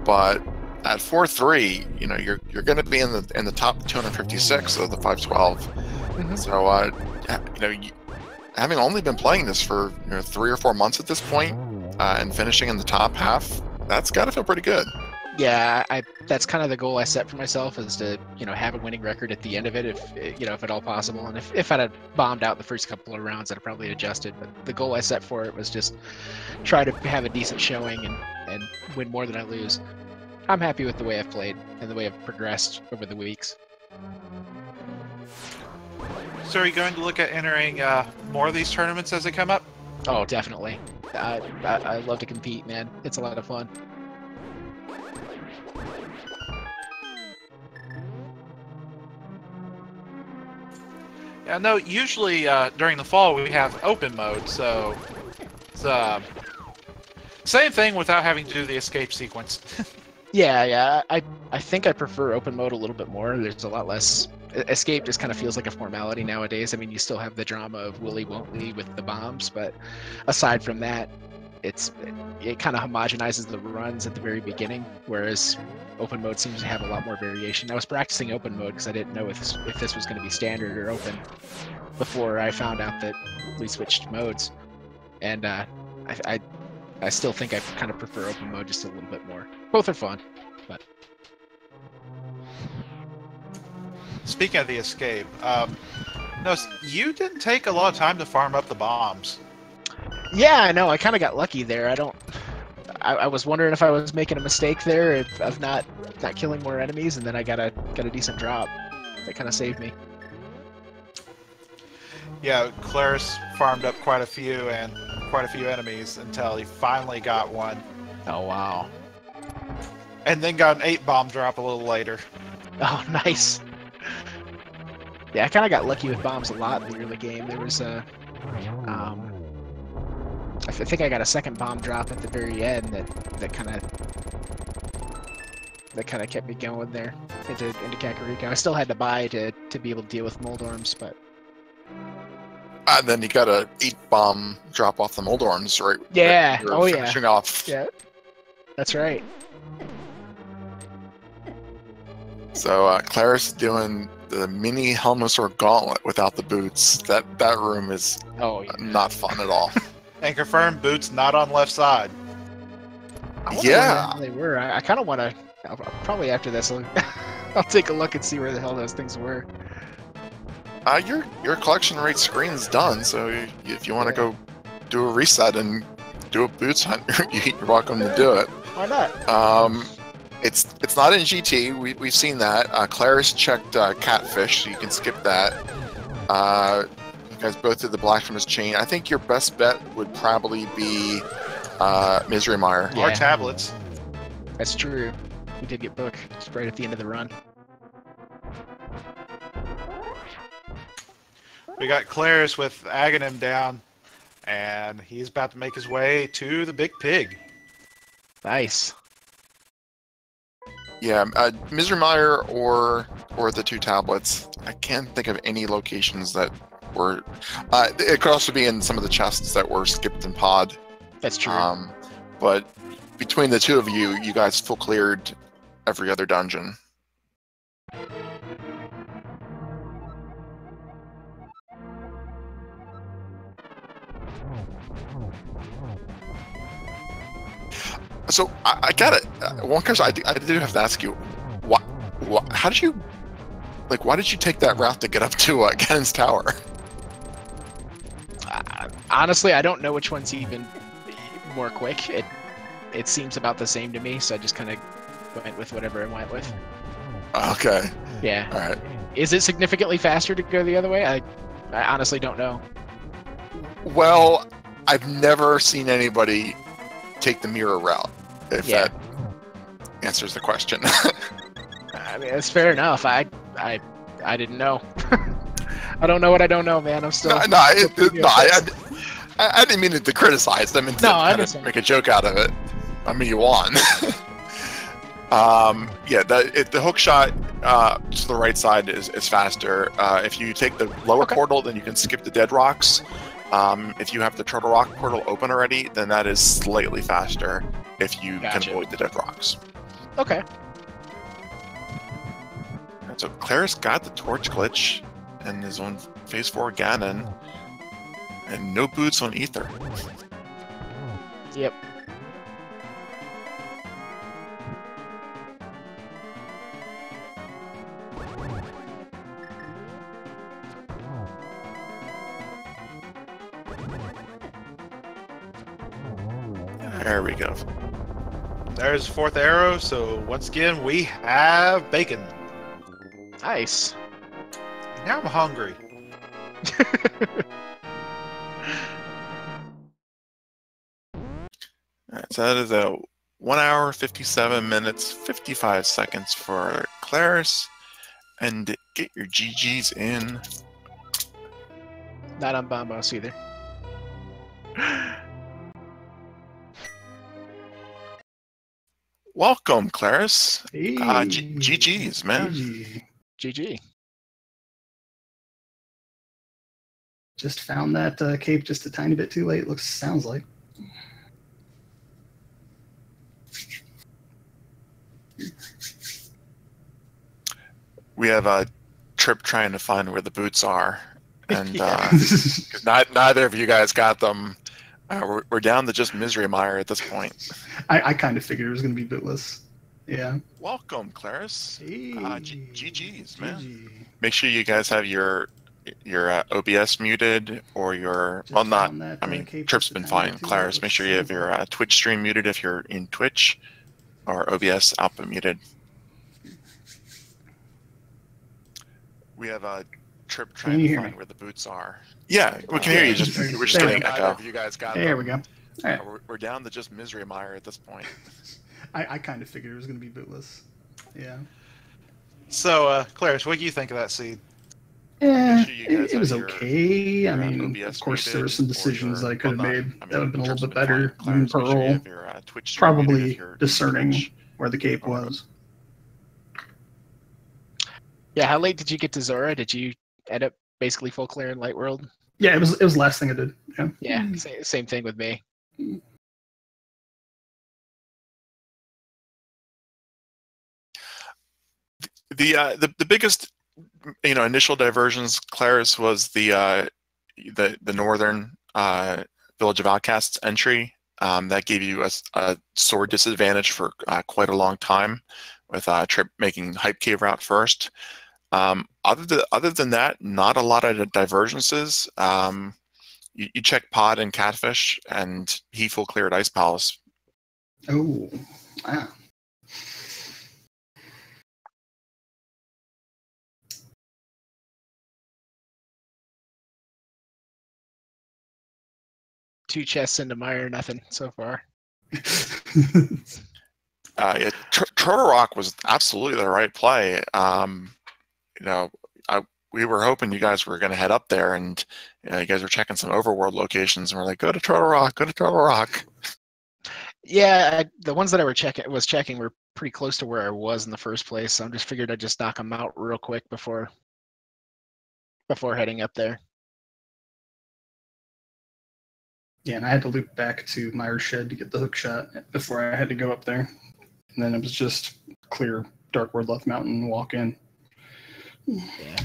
but at 4-3, you know, you're going to be in the top 256 of the 512. So, you know, having only been playing this for 3 or 4 months at this point, and finishing in the top half, that's got to feel pretty good. Yeah, that's kind of the goal I set for myself, is to, you know, have a winning record at the end of it, if at all possible. And if I'd have bombed out the first couple of rounds, I'd have probably adjusted. But the goal I set for it was just try to have a decent showing and win more than I lose. I'm happy with the way I've played and the way I've progressed over the weeks. So are you going to look at entering more of these tournaments as they come up? Oh, definitely. I love to compete, man. It's a lot of fun. Yeah, no, usually during the fall we have open mode, so it's same thing without having to do the escape sequence. Yeah. I think I prefer open mode a little bit more. There's a lot less. Escape just kind of feels like a formality nowadays. I mean, you still have the drama of willy won't we with the bombs, but aside from that, it kind of homogenizes the runs at the very beginning, whereas open mode seems to have a lot more variation. I was practicing open mode because I didn't know if this was going to be standard or open before I found out that we switched modes, and I still think I kind of prefer open mode just a little bit more. Both are fun, but. Speaking of the escape, no, you didn't take a lot of time to farm up the bombs. Yeah, I know. I kind of got lucky there. I was wondering if I was making a mistake there of not killing more enemies, and then I got a decent drop. That kind of saved me. Yeah, Claris farmed up quite a few enemies until he finally got one. Oh wow! And then got an 8-bomb drop a little later. Oh, nice. Yeah, I kind of got lucky with bombs a lot in the early game. There was a, I think I got a second bomb drop at the very end that kind of kept me going there into Kakariko. I still had to buy to be able to deal with Moldorms, but. And then you got a 8-bomb drop off the Moldorms, right? Yeah. Oh yeah. Finishing off. Yeah. That's right. So Claris doing the mini Helmosaur gauntlet without the boots. That room is not fun at all. And confirm boots not on left side. Yeah. They were. I kind of want to. Probably after this, I'll take a look and see where the hell those things were. Your collection rate screen's done, so if you want to go do a reset and do a boots hunt, you're welcome to do it. Why not? It's not in GT. We've seen that. Claris checked Catfish, so you can skip that. You guys both did the Blasphemous Chain. I think your best bet would probably be Misery Mire. Yeah. Or tablets. That's true. We did get book just right at the end of the run. We got Claris with Aghanim down, and he's about to make his way to the big pig. Nice. Yeah, Misery Mire or the 2 tablets. I can't think of any locations that were. It could also be in some of the chests that were skipped in pod. That's true. But between the 2 of you, you guys full cleared every other dungeon. So I got it. One question I do have to ask you: how did you, why did you take that route to get up to Gannon's Tower? Honestly, I don't know which one's even more quick. It seems about the same to me, so I just kind of went with whatever I went with. Okay. Yeah. All right. Is it significantly faster to go the other way? I honestly don't know. Well, I've never seen anybody take the mirror route. If that answers the question. I mean, it's fair enough. I didn't know. I don't know what I don't know, man. I'm still. I didn't mean it to criticize them and to kind of make a joke out of it. I mean, you won. The hook shot to the right side is faster. If you take the lower portal, then you can skip the dead rocks. If you have the Turtle Rock portal open already, then that is slightly faster if you can avoid the dead rocks. Okay. And so Claris got the torch glitch and is on phase 4 Ganon, and no boots on Ether. Yep. There we go. There's 4th arrow, so once again, we have bacon. Nice. Now I'm hungry. Alright, so that is a 1 hour, 57 minutes, 55 seconds for Claris. And get your GGs in. Not on Bombos either. Welcome, Claris. Hey. GGs, man. GG. GG. Just found that cape just a tiny bit too late. Sounds like. We have a Tripp trying to find where the boots are, and neither of you guys got them. We're down to just Misery Mire at this point. I kind of figured it was going to be bootless. Yeah. Welcome, Claris. Hey. GGs, man. GG. Make sure you guys have your OBS muted or your Just Tripp's just a been tiny fine. bit too Claris, late. make sure you have your Twitch stream muted if you're in Twitch, or OBS output muted. We have a Tripp trying to find where the boots are. Yeah, we can hear you. We're just getting echo. You guys got there we go. All right. We're down to just Misery Mire at this point. I kind of figured it was going to be bootless. Yeah. So, Claris, what do you think of that seed? Yeah, sure you guys it was have your- okay. I mean, OBS of course, there muted were some or decisions your- I could have well, not- made I mean, that would have been a Tripp's little bit been fine. better. Claris, make sure you Pearl, have your Twitch stream muted probably if you're in discerning Twitch. where the cape Whatever. was. Yeah, how late did you get to Zora? Did you end up basically full clear in Light World? Yeah, it was the last thing I did. Yeah. Yeah, same thing with me. The biggest initial diversions, Claris, was the northern Village of Outcasts entry. That gave you a sword disadvantage for quite a long time, with Tripp making Hype Cave route first. Other than that, not a lot of divergences. You check Pod and Catfish, and he full cleared Ice Palace. Oh, wow. 2 chests into Mire, nothing so far. Yeah, Turtle Rock was absolutely the right play. You know, we were hoping you guys were going to head up there, and you guys were checking some overworld locations, and we're like, go to Turtle Rock, go to Turtle Rock. Yeah, the ones that I was checking were pretty close to where I was in the first place, so I just figured I'd just knock them out real quick before heading up there. Yeah, and I had to loop back to Myers Shed to get the hook shot before I had to go up there. And then it was just clear Dark World Left Mountain and walk in. Yeah.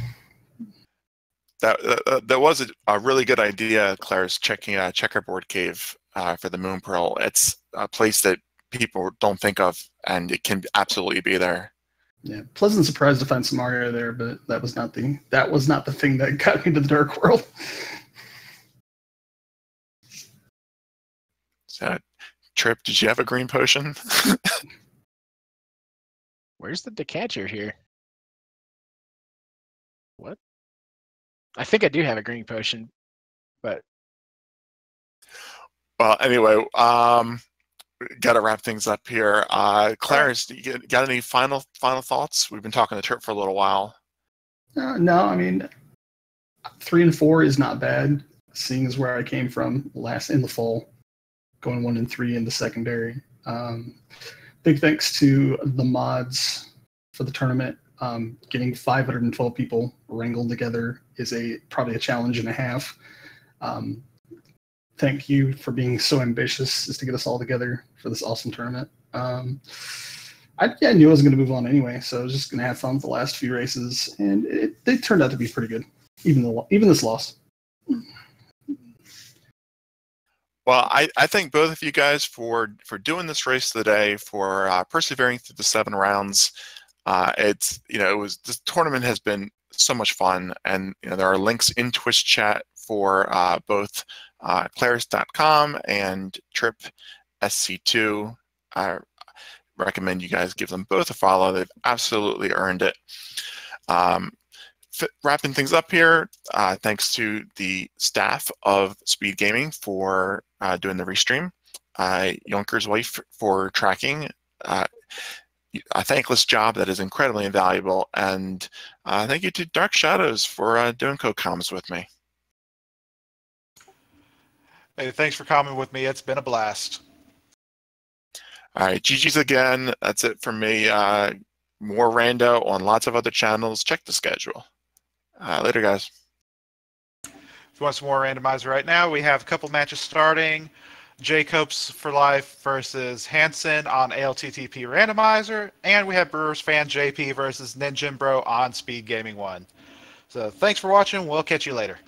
That was a really good idea, Claire's checking a checkerboard cave for the Moon Pearl. It's a place that people don't think of, and it can absolutely be there. Yeah, pleasant surprise to find some Mario there, but that was not the thing that got me to the Dark World. So, Tripp, did you have a green potion? Where's the Decatcher here? What? I think I do have a green potion, but Well, anyway, got to wrap things up here. Clarence, you got any final thoughts? We've been talking to Tripp for a little while. No, I mean, 3 and 4 is not bad, seeing as where I came from last in the fall, going 1 and 3 in the secondary. Big thanks to the mods for the tournament. Getting 512 people wrangled together is probably a challenge and a half. Thank you for being so ambitious as to get us all together for this awesome tournament. I knew I was going to move on anyway, so I was just going to have fun with the last few races, and they turned out to be pretty good, even this loss. Well, I thank both of you guys for doing this race today, for persevering through the 7 rounds. This tournament has been so much fun, and there are links in Twitch chat for both clarisdatcom and Tripp SC2. I recommend you guys give them both a follow. They've absolutely earned it. Wrapping things up here, thanks to the staff of Speed Gaming for doing the restream, Jonker's wife for tracking, a thankless job that is incredibly invaluable, and thank you to Dark Shadows for doing co-coms with me. Hey, thanks for coming with me. It's been a blast. All right, GG's again. That's it from me. More rando on lots of other channels. Check the schedule. Later, guys. If you want some more randomizer right now, we have a couple matches starting. Jacobs for Life versus Hansen on ALTTP Randomizer, and we have Brewers fan JP versus Ninja Bro on Speed Gaming 1. So thanks for watching. We'll catch you later.